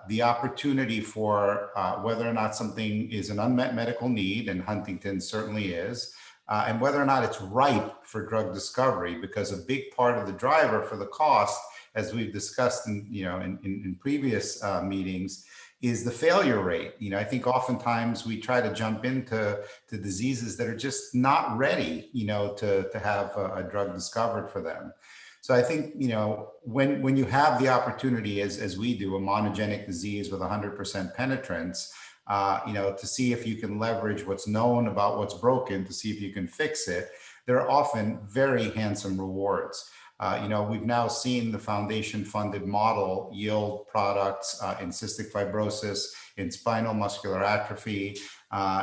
the opportunity for whether or not something is an unmet medical need, and Huntington certainly is, and whether or not it's ripe for drug discovery, because a big part of the driver for the cost, as we've discussed in previous meetings, is the failure rate. I think oftentimes we try to jump into diseases that are just not ready, to have a drug discovered for them. So I think, when you have the opportunity, as we do, a monogenic disease with 100% penetrance, to see if you can leverage what's known about what's broken to see if you can fix it, there are often very handsome rewards. We've now seen the foundation-funded model yield products in cystic fibrosis, in spinal muscular atrophy,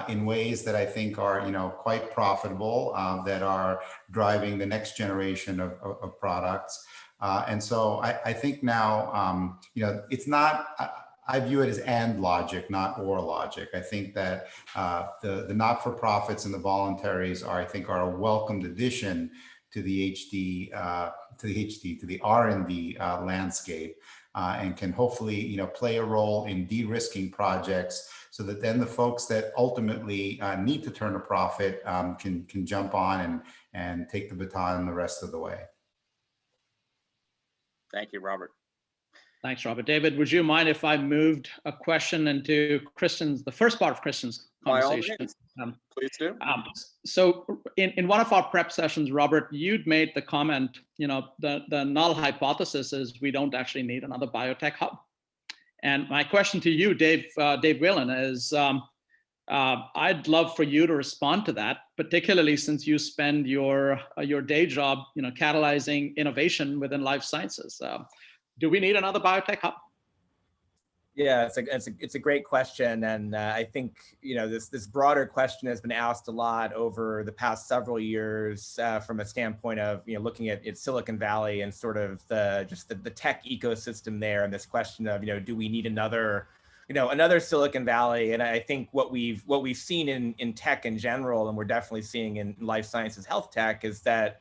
in ways that I think are, quite profitable, that are driving the next generation of products. And so I think now, it's not, I view it as and logic, not or logic. I think that the not-for-profits and the voluntaries are a welcomed addition to the R&D landscape, and can hopefully, play a role in de-risking projects, so that then the folks that ultimately need to turn a profit can jump on and take the baton the rest of the way. Thank you, Robert. Thanks, Robert. David, would you mind if I moved a question into the first part of Christian's conversation? Please do. So in one of our prep sessions, Robert, you'd made the comment, the null hypothesis is we don't actually need another biotech hub. And my question to you, Dave Whelan, is I'd love for you to respond to that, particularly since you spend your day job, catalyzing innovation within life sciences. Do we need another biotech hub? Yeah, it's a great question, and I think this broader question has been asked a lot over the past several years from a standpoint of looking at Silicon Valley and sort of the tech ecosystem there, and this question of do we need another Silicon Valley? And I think what we've seen in tech in general, and we're definitely seeing in life sciences, health tech, is that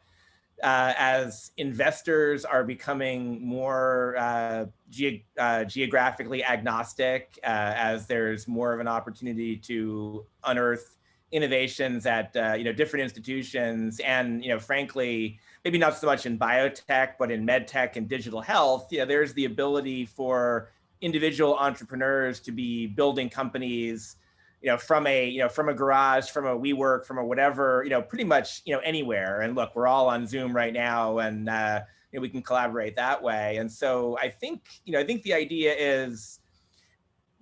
as investors are becoming more geographically agnostic, as there's more of an opportunity to unearth innovations at different institutions, and frankly, maybe not so much in biotech, but in medtech and digital health, there's the ability for individual entrepreneurs to be building companies from a garage, from a WeWork, from a whatever, pretty much, anywhere. And look, we're all on Zoom right now, and we can collaborate that way. And so I think the idea is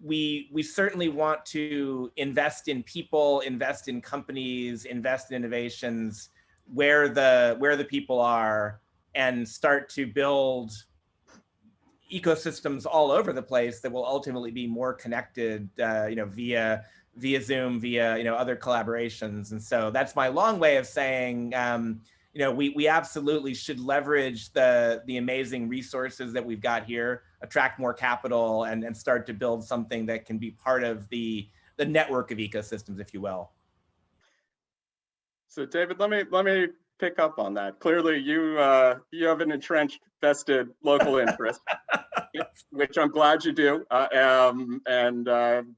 we certainly want to invest in people, invest in companies, invest in innovations where the people are, and start to build ecosystems all over the place that will ultimately be more connected, via Zoom, via other collaborations. And so that's my long way of saying, we absolutely should leverage the amazing resources that we've got here, attract more capital, and start to build something that can be part of the network of ecosystems, if you will. So David, let me pick up on that. Clearly, you have an entrenched, vested local interest, which I'm glad you do, and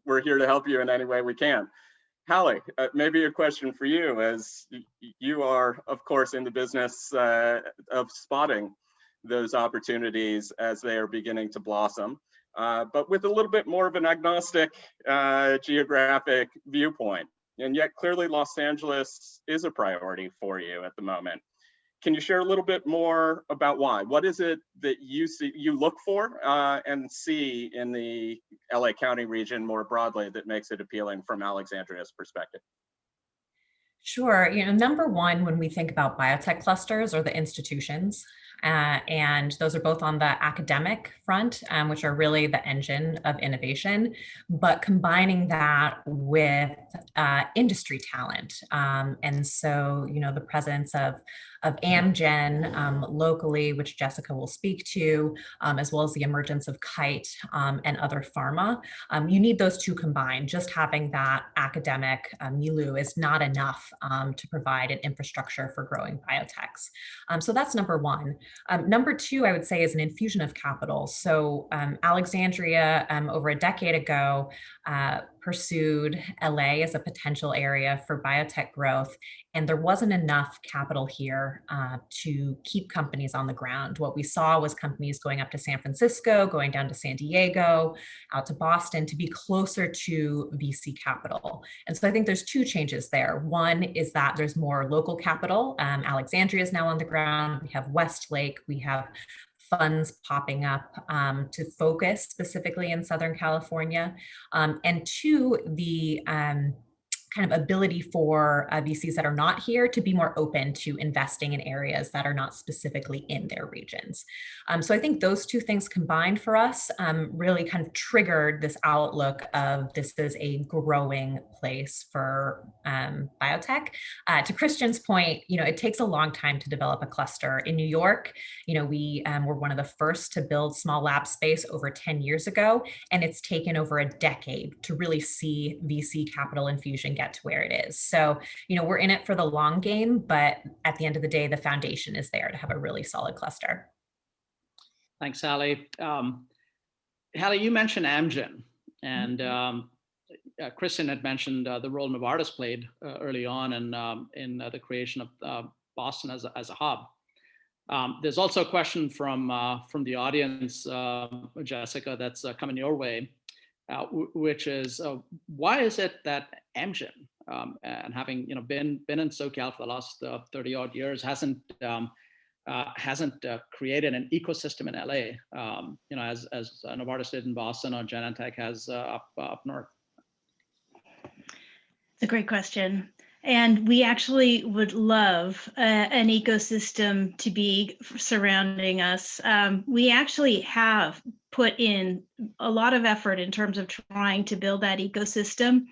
we're here to help you in any way we can. Hallie, maybe a question for you, as you are, of course, in the business of spotting those opportunities as they are beginning to blossom, but with a little bit more of an agnostic geographic viewpoint. And yet clearly Los Angeles is a priority for you at the moment. Can you share a little bit more about why? What is it that you look for and see in the LA County region more broadly that makes it appealing from Alexandria's perspective? Sure. Number one, when we think about biotech clusters, or the institutions, and those are both on the academic front, which are really the engine of innovation, but combining that with industry talent. And so, the presence of Amgen locally, which Jessica will speak to, as well as the emergence of Kite and other pharma. You need those two combined. Just having that academic milieu is not enough to provide an infrastructure for growing biotechs. So that's number one. Number two, I would say, is an infusion of capital. So Alexandria, over a decade ago, pursued LA as a potential area for biotech growth, and there wasn't enough capital here to keep companies on the ground. What we saw was companies going up to San Francisco, going down to San Diego, out to Boston, to be closer to VC capital. And so I think there's two changes there. One is that there's more local capital. Alexandria is now on the ground. We have Westlake. We have funds popping up to focus specifically in Southern California. And two, the kind of ability for VCs that are not here to be more open to investing in areas that are not specifically in their regions. So I think those two things combined for us really kind of triggered this outlook of this is a growing place for biotech. To Christian's point, it takes a long time to develop a cluster. In New York, we were one of the first to build small lab space over 10 years ago, and it's taken over a decade to really see VC capital infusion get to where it is. So, we're in it for the long game, but at the end of the day, the foundation is there to have a really solid cluster. Thanks, Hallie. Hallie, you mentioned Amgen, and Kristen had mentioned the role Novartis played early on in the creation of Boston as a hub. There's also a question from the audience, Jessica, that's coming your way, which is why is it that Amgen, and having been in SoCal for the last 30 odd years, hasn't created an ecosystem in LA, as Novartis did in Boston, or Genentech has up north? It's a great question. And we actually would love an ecosystem to be surrounding us. We actually have put in a lot of effort in terms of trying to build that ecosystem.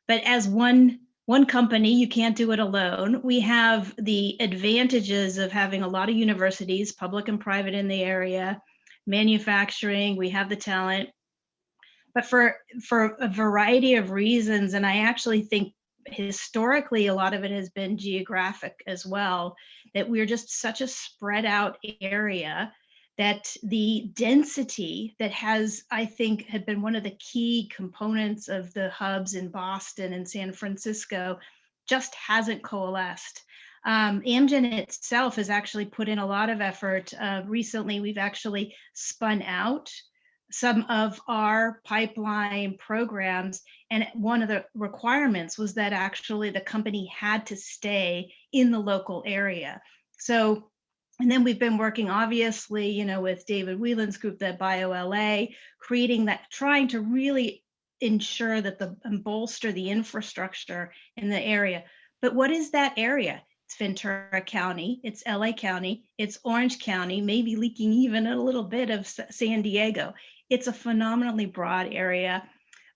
But as one company, you can't do it alone. We have the advantages of having a lot of universities, public and private in the area, manufacturing, we have the talent. But for a variety of reasons, and I actually think historically a lot of it has been geographic as well, that we're just such a spread out area that the density that has, I think, had been one of the key components of the hubs in Boston and San Francisco just hasn't coalesced. Amgen itself has actually put in a lot of effort. Recently, we've actually spun out some of our pipeline programs. And one of the requirements was that actually the company had to stay in the local area. So, and then we've been working obviously, you know, with David Whelan's group, the BioLA, creating that, trying to really ensure that and bolster the infrastructure in the area. But what is that area? It's Ventura County, it's LA County, it's Orange County, maybe leaking even a little bit of San Diego. It's a phenomenally broad area,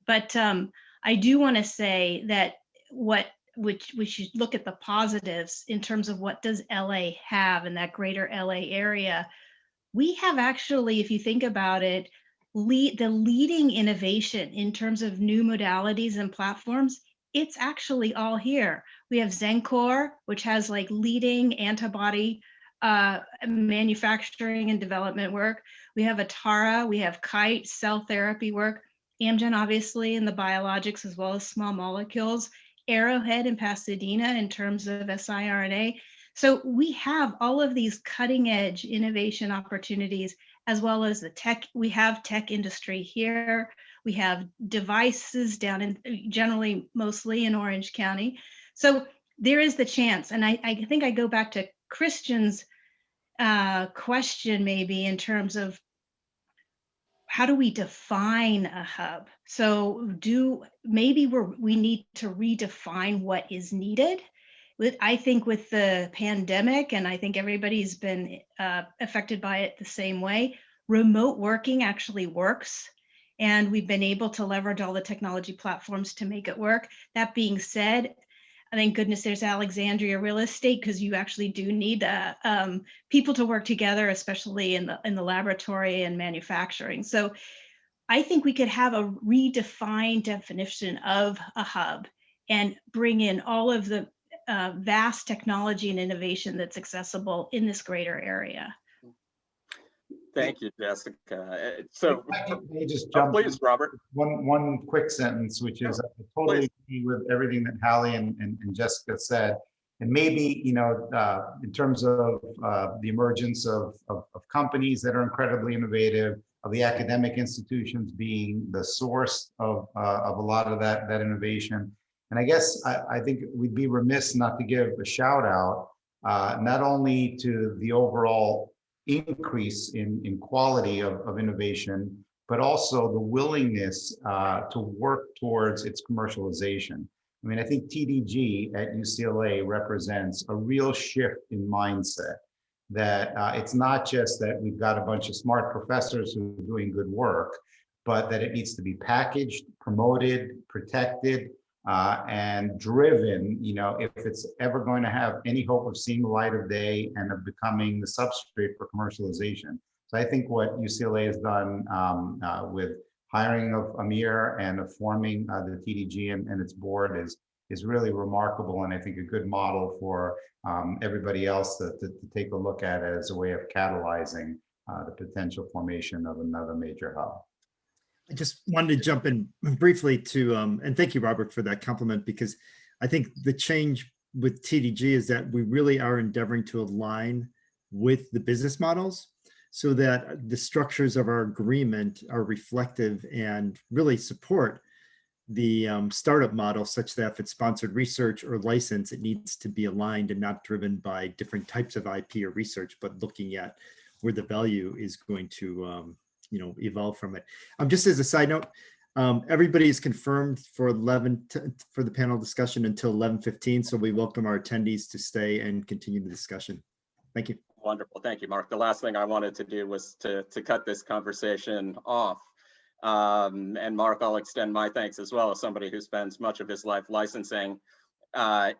but I do want to say that which we should look at the positives in terms of what does LA have in that greater LA area. We have actually, if you think about it, the leading innovation in terms of new modalities and platforms. It's actually all here. We have Xencor, which has like leading antibody manufacturing and development work. We have Atara, we have Kite, cell therapy work, Amgen obviously in the biologics as well as small molecules, Arrowhead and Pasadena in terms of siRNA. So we have all of these cutting edge innovation opportunities, as well as the tech. We have tech industry here. We have devices down in generally mostly in Orange County. So there is the chance. And I think I go back to Christian's question maybe in terms of how do we define a hub? So we need to redefine what is needed. I think with the pandemic, and I think everybody's been affected by it the same way, remote working actually works. And we've been able to leverage all the technology platforms to make it work. That being said, thank goodness there's Alexandria real estate, because you actually do need people to work together, especially in the laboratory and manufacturing. So I think we could have a redefined definition of a hub and bring in all of the vast technology and innovation that's accessible in this greater area. Thank you, Jessica. So, May just jump please, Robert. One quick sentence, which is I totally agree with everything that Hallie and Jessica said. And maybe, you know, in terms of the emergence of companies that are incredibly innovative, of the academic institutions being the source of a lot of that innovation. And I guess I think we'd be remiss not to give a shout out, not only to the overall increase in quality of innovation, but also the willingness to work towards its commercialization. I mean, I think TDG at UCLA represents a real shift in mindset, that it's not just that we've got a bunch of smart professors who are doing good work, but that it needs to be packaged, promoted, protected, and driven, you know, if it's ever going to have any hope of seeing the light of day and of becoming the substrate for commercialization. So I think what UCLA has done with hiring of Amir and of forming the TDG and its board is really remarkable, and I think a good model for everybody else to take a look at as a way of catalyzing the potential formation of another major hub. I just wanted to jump in briefly to, and thank you, Robert, for that compliment, because I think the change with TDG is that we really are endeavoring to align with the business models so that the structures of our agreement are reflective and really support the startup model, such that if it's sponsored research or license, it needs to be aligned and not driven by different types of IP or research, but looking at where the value is going to evolve from it. Just as a side note, Everybody's confirmed for for the panel discussion until 11:15, so we welcome our attendees to stay and continue the discussion. Thank you. Wonderful. Thank you, Mark. The last thing I wanted to do was to cut this conversation off. And Mark, I'll extend my thanks as well as somebody who spends much of his life licensing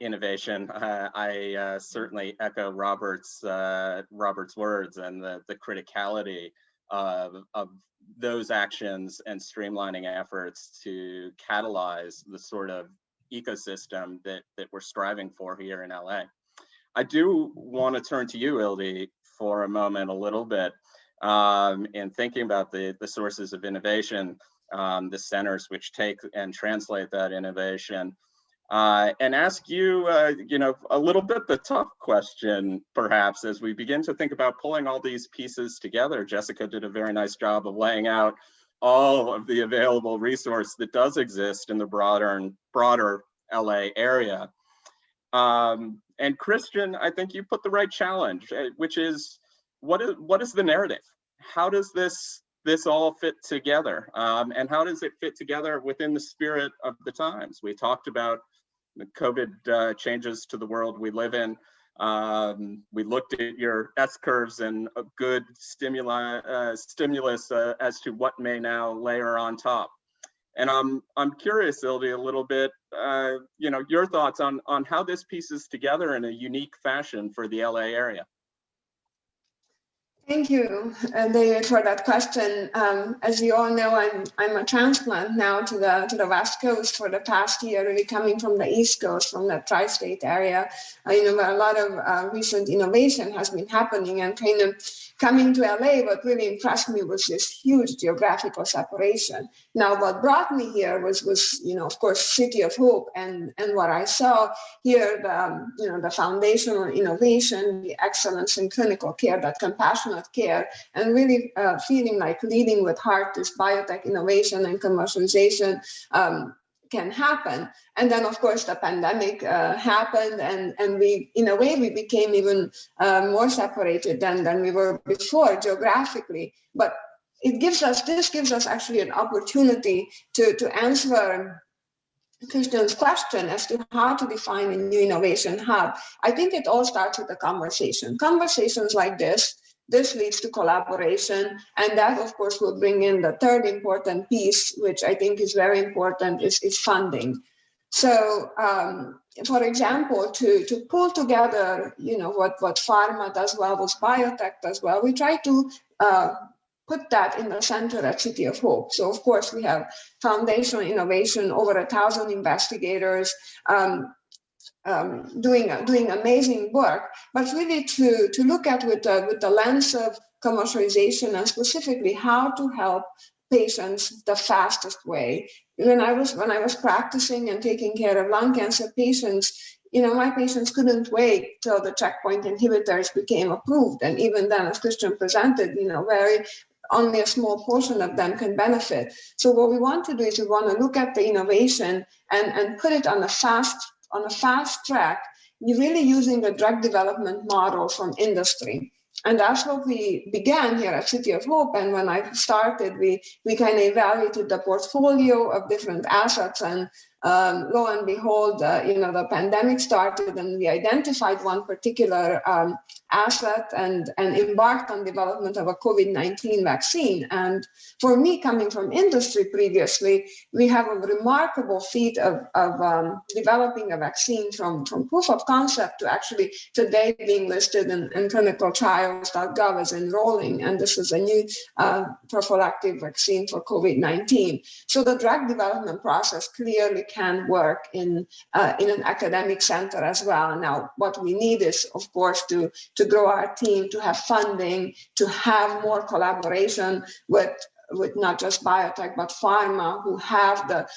innovation. I certainly echo Robert's words and the criticality of those actions and streamlining efforts to catalyze the sort of ecosystem that we're striving for here in LA. I do want to turn to you, Ildiko, for a moment, a little bit, in thinking about the sources of innovation, the centers which take and translate that innovation, and ask you, a little bit the tough question, perhaps, as we begin to think about pulling all these pieces together. Jessica did a very nice job of laying out all of the available resource that does exist in the broader LA area. And Christian, I think you put the right challenge, which is, what is the narrative? How does this all fit together? And how does it fit together within the spirit of the times? We talked about the COVID changes to the world we live in. We looked at your S-curves and a good stimulus as to what may now layer on top. And I'm curious, Ildiko, a little bit, your thoughts on how this pieces together in a unique fashion for the LA area. Thank you, David, for that question. As you all know, I'm a transplant now to the West Coast for the past year, really coming from the East Coast, from the tri-state area, where a lot of recent innovation has been happening, and kind of coming to LA, what really impressed me was this huge geographical separation. Now, what brought me here was of course, City of Hope, and what I saw here, the foundational innovation, the excellence in clinical care, that compassionate care, and really feeling like leading with heart this biotech innovation and commercialization can happen. And then, of course, the pandemic happened, and we, in a way, we became even more separated than we were before geographically. But this gives us actually an opportunity to answer Christian's question as to how to define a new innovation hub. I think it all starts with a conversation. Conversations like this leads to collaboration, and that, of course, will bring in the third important piece, which I think is very important, is funding. So, for example, to pull together, what pharma does well, what biotech does well, we try to put that in the center at City of Hope. So, of course, we have foundational innovation, over 1,000 investigators, doing amazing work, but really to look at with the lens of commercialization, and specifically how to help patients the fastest way. When I was practicing and taking care of lung cancer patients, my patients couldn't wait till the checkpoint inhibitors became approved, and even then, as Christian presented, only a small portion of them can benefit. So what we want to do is we want to look at the innovation and put it on a fast track, really using the drug development model from industry. And that's what we began here at City of Hope. And when I started, we kind of evaluated the portfolio of different assets, and lo and behold, the pandemic started, and we identified one particular asset and embarked on development of a COVID-19 vaccine. And for me, coming from industry previously, we have a remarkable feat of developing a vaccine from proof of concept to actually today being listed in clinicaltrials.gov as enrolling. And this is a new prophylactic vaccine for COVID-19. So the drug development process clearly can work in an academic center as well. Now, what we need is, of course, to grow our team, to have funding, to have more collaboration with not just biotech, but pharma, who have the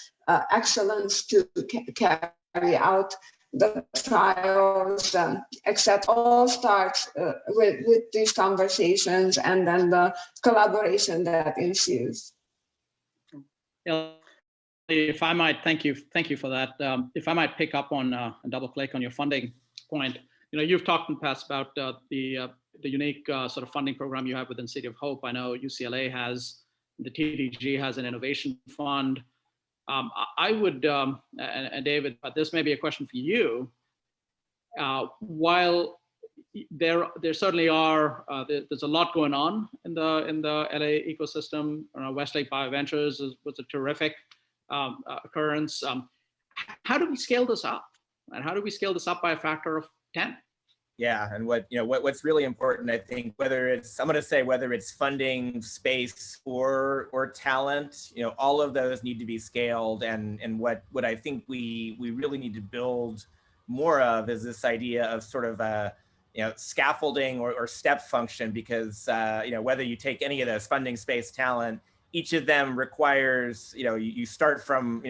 excellence to carry out the trials, except all starts with these conversations and then the collaboration that ensues. If I might, thank you for that. If I might pick up on and double click on your funding point, you've talked in the past about the unique sort of funding program you have within City of Hope. I know UCLA has The TDG has an innovation fund. I would, and David, this may be a question for you. While there certainly are, there's a lot going on in the LA ecosystem. Westlake Bioventures was a terrific occurrence. How do we scale this up? And how do we scale this up by a factor of 10? Yeah, and what's really important, I think, whether it's funding, space, or talent, all of those need to be scaled. And what I think we really need to build more of is this idea of sort of a scaffolding or step function, because whether you take any of those funding, space, talent, each of them requires you start from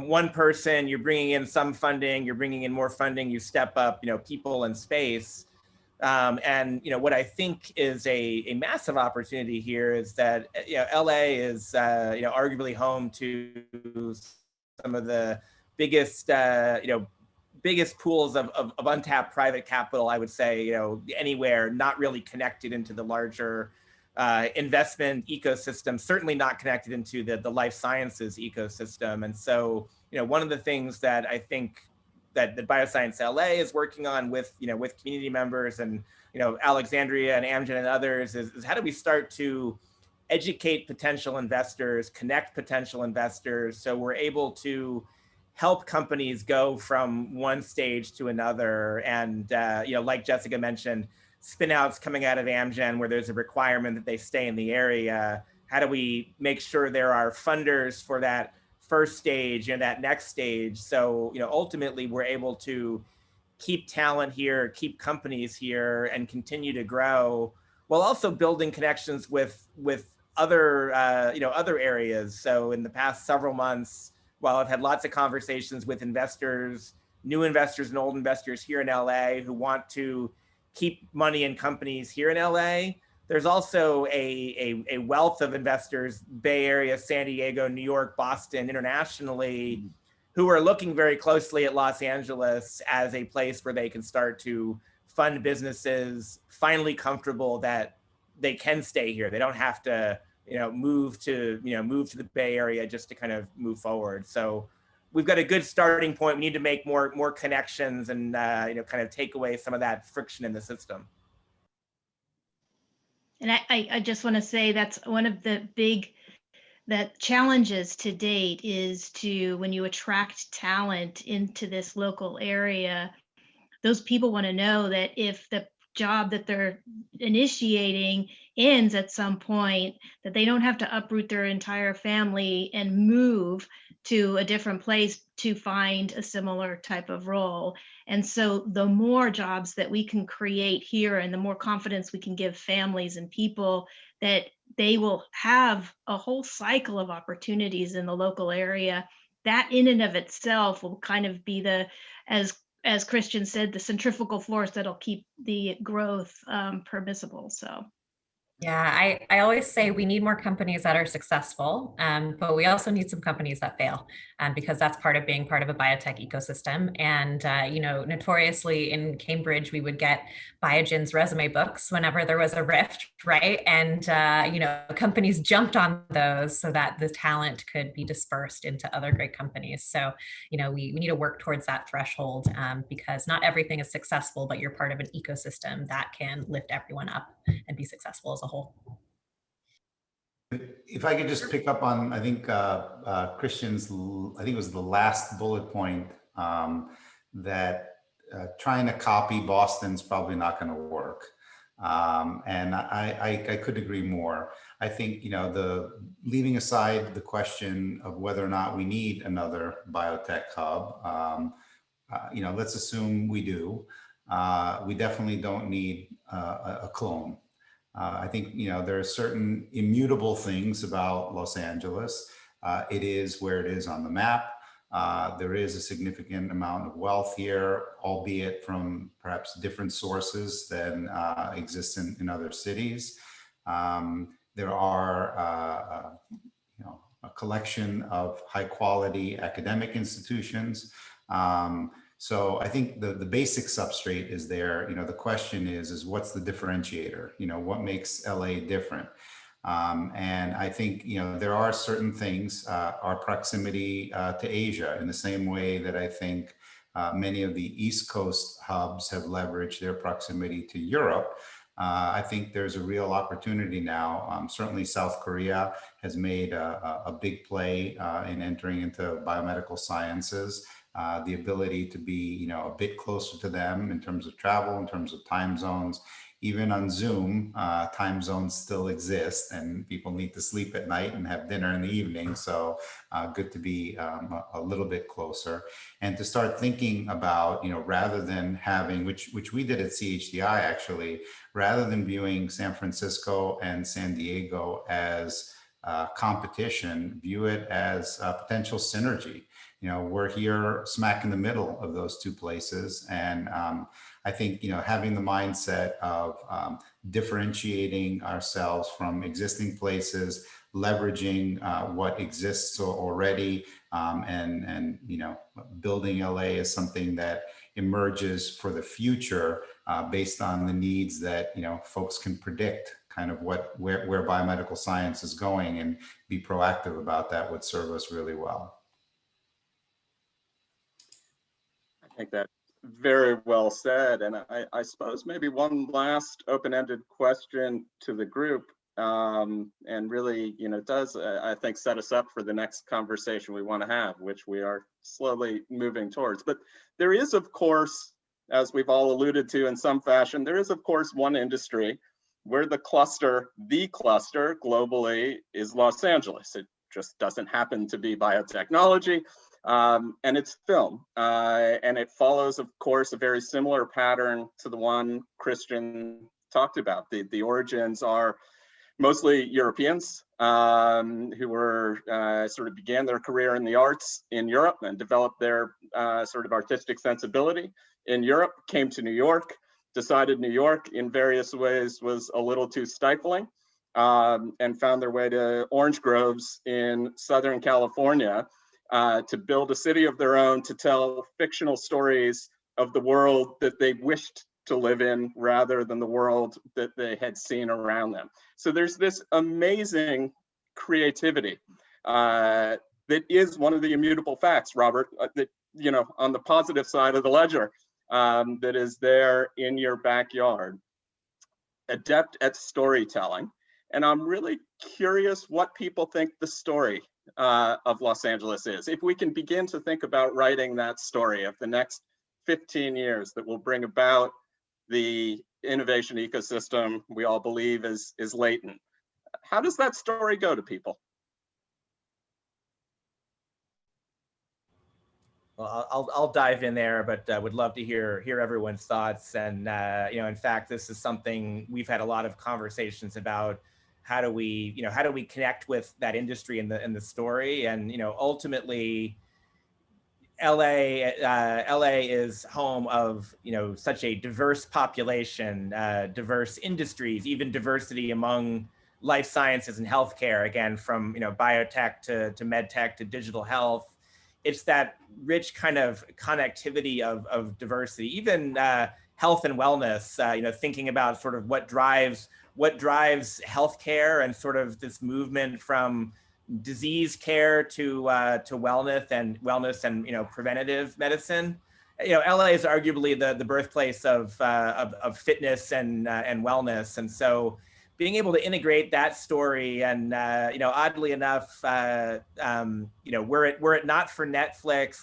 one person, you're bringing in some funding, you're bringing in more funding, you step up, people and space. And what I think is a massive opportunity here is that LA is arguably home to some of the biggest biggest pools of untapped private capital, I would say, anywhere, not really connected into the larger investment ecosystem, certainly not connected into the life sciences ecosystem. And so, one of the things that I think that BioscienceLA is working on with community members and Alexandria and Amgen and others is how do we start to educate potential investors, connect potential investors, so we're able to help companies go from one stage to another. And like Jessica mentioned, spin-outs coming out of Amgen where there's a requirement that they stay in the area. How do we make sure there are funders for that first stage and that next stage? So, ultimately we're able to keep talent here, keep companies here, and continue to grow while also building connections with other, other areas. So in the past several months, while I've had lots of conversations with investors, new investors and old investors here in LA who want to keep money in companies here in LA, there's also a wealth of investors, Bay Area, San Diego, New York, Boston, internationally, who are looking very closely at Los Angeles as a place where they can start to fund businesses, finally comfortable that they can stay here. They don't have to, move to the Bay Area just to kind of move forward. So we've got a good starting point. We need to make more connections and kind of take away some of that friction in the system. And I just want to say that's one of the big challenges to date is to, when you attract talent into this local area, those people want to know that if the job that they're initiating ends at some point, that they don't have to uproot their entire family and move to a different place to find a similar type of role. And so the more jobs that we can create here and the more confidence we can give families and people that they will have a whole cycle of opportunities in the local area, that in and of itself will kind of be the, as Christian said, the centrifugal force that'll keep the growth permissible. So. Yeah, I always say we need more companies that are successful, but we also need some companies that fail, because that's part of being part of a biotech ecosystem. And, notoriously in Cambridge, we would get Biogen's resume books whenever there was a rift, right? And, companies jumped on those so that the talent could be dispersed into other great companies. So, we need to work towards that threshold, because not everything is successful, but you're part of an ecosystem that can lift everyone up and be successful as a whole. If I could just pick up on, I think Christian's, I think it was the last bullet point, that trying to copy Boston's probably not going to work. And I could agree more. I think, the leaving aside the question of whether or not we need another biotech hub, let's assume we do. We definitely don't need a clone. I think, there are certain immutable things about Los Angeles. It is where it is on the map. There is a significant amount of wealth here, albeit from perhaps different sources than exists in other cities. There are, a collection of high quality academic institutions. So I think the basic substrate is there. The question is what's the differentiator? What makes LA different? And I think, there are certain things, our proximity to Asia, in the same way that I think many of the East Coast hubs have leveraged their proximity to Europe. I think there's a real opportunity now. Certainly South Korea has made a big play in entering into biomedical sciences. The ability to be, a bit closer to them in terms of travel, in terms of time zones. Even on Zoom, time zones still exist, and people need to sleep at night and have dinner in the evening. So good to be a little bit closer, and to start thinking about, rather than having, which we did at CHDI actually, rather than viewing San Francisco and San Diego as competition, view it as a potential synergy. We're here smack in the middle of those two places. And I think, having the mindset of differentiating ourselves from existing places, leveraging what exists already, and building LA is something that emerges for the future based on the needs that, folks can predict kind of where biomedical science is going, and be proactive about that would serve us really well. I think that's very well said. And I suppose maybe one last open-ended question to the group, and really, does, I think, set us up for the next conversation we want to have, which we are slowly moving towards. But there is, of course, as we've all alluded to in some fashion, there is, of course, one industry where the cluster globally is Los Angeles. It just doesn't happen to be biotechnology. And it's film, and it follows, of course, a very similar pattern to the one Christian talked about. The origins are mostly Europeans who were sort of began their career in the arts in Europe and developed their sort of artistic sensibility in Europe, came to New York, decided New York in various ways was a little too stifling, and found their way to orange groves in Southern California, to build a city of their own, to tell fictional stories of the world that they wished to live in rather than the world that they had seen around them. So there's this amazing creativity that is one of the immutable facts, Robert, that, on the positive side of the ledger, that is there in your backyard. Adept at storytelling. And I'm really curious what people think the story of Los Angeles is. If we can begin to think about writing that story of the next 15 years that will bring about the innovation ecosystem we all believe is latent. How does that story go to people? Well, I'll dive in there, but would love to hear everyone's thoughts. And in fact, this is something we've had a lot of conversations about. How do we connect with that industry and the story? And ultimately, LA is home of such a diverse population, diverse industries, even diversity among life sciences and healthcare. Again, from biotech to medtech to digital health. It's that rich kind of connectivity of diversity, even health and wellness. Thinking about sort of what drives healthcare and sort of this movement from disease care to wellness and preventative medicine. LA is arguably the birthplace of fitness and wellness, and so being able to integrate that story and oddly enough, were it not for Netflix,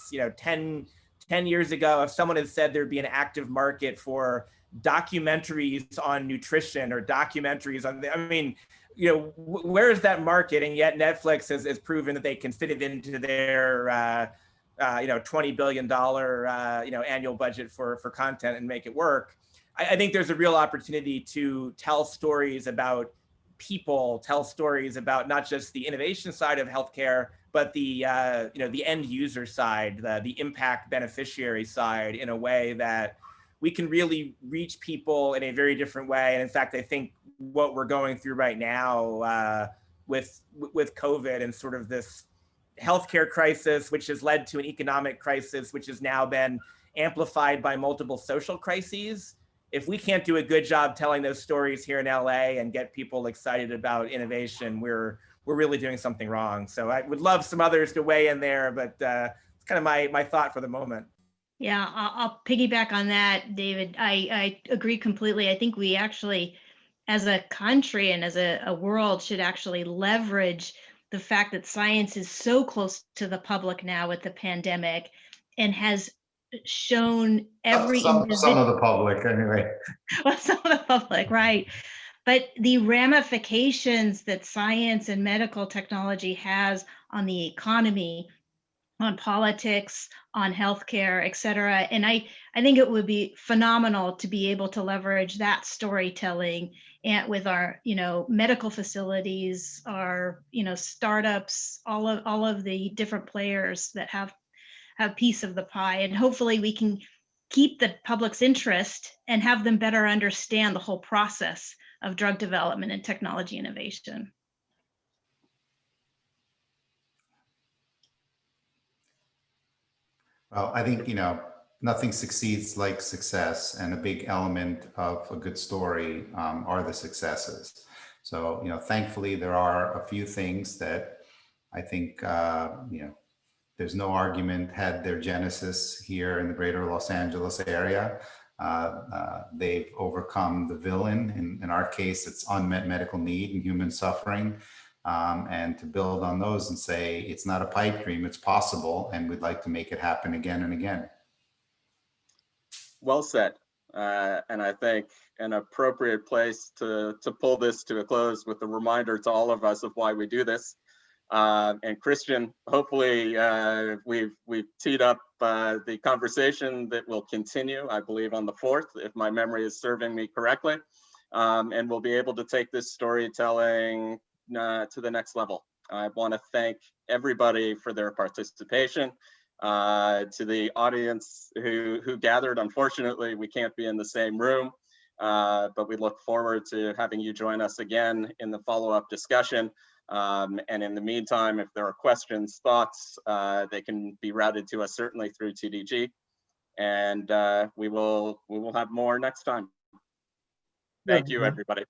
10 years ago, if someone had said there'd be an active market for documentaries on nutrition or documentaries on, where is that market? And yet Netflix has proven that they can fit it into their, $20 billion, annual budget for content and make it work. I think there's a real opportunity to tell stories about people, tell stories about not just the innovation side of healthcare, but the end user side, the impact beneficiary side, in a way that we can really reach people in a very different way. And in fact, I think what we're going through right now with COVID and sort of this healthcare crisis, which has led to an economic crisis, which has now been amplified by multiple social crises, if we can't do a good job telling those stories here in LA and get people excited about innovation, we're really doing something wrong. So I would love some others to weigh in there, but it's kind of my thought for the moment. Yeah, I'll piggyback on that, David. I agree completely. I think we actually, as a country and as a world, should actually leverage the fact that science is so close to the public now with the pandemic and has shown every some of the public anyway. Well, some of the public, right? But the ramifications that science and medical technology has on the economy, on politics, on healthcare, et cetera. And I think it would be phenomenal to be able to leverage that storytelling and with our, medical facilities, our, startups, all of the different players that have piece of the pie. And hopefully we can keep the public's interest and have them better understand the whole process of drug development and technology innovation. Well, I think, nothing succeeds like success, and a big element of a good story are the successes. So, thankfully there are a few things that I think, there's no argument had their genesis here in the greater Los Angeles area. They've overcome the villain. In our case, it's unmet medical need and human suffering. And to build on those and say, it's not a pipe dream, it's possible, and we'd like to make it happen again and again. Well said. And I think an appropriate place to pull this to a close with a reminder to all of us of why we do this. And Christian, hopefully we've teed up the conversation that will continue, I believe, on the 4th, if my memory is serving me correctly. And we'll be able to take this storytelling to the next level. I want to thank everybody for their participation. To the audience who gathered, unfortunately, we can't be in the same room, but we look forward to having you join us again in the follow-up discussion. And in the meantime, if there are questions, thoughts, they can be routed to us certainly through TDG, and we will have more next time. Thank you, everybody.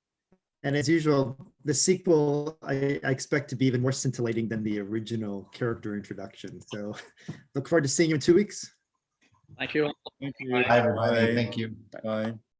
And as usual, the sequel, I expect to be even more scintillating than the original character introduction. So look forward to seeing you in 2 weeks. Thank you. Thank you. Bye, everybody. Bye. Thank you. Bye.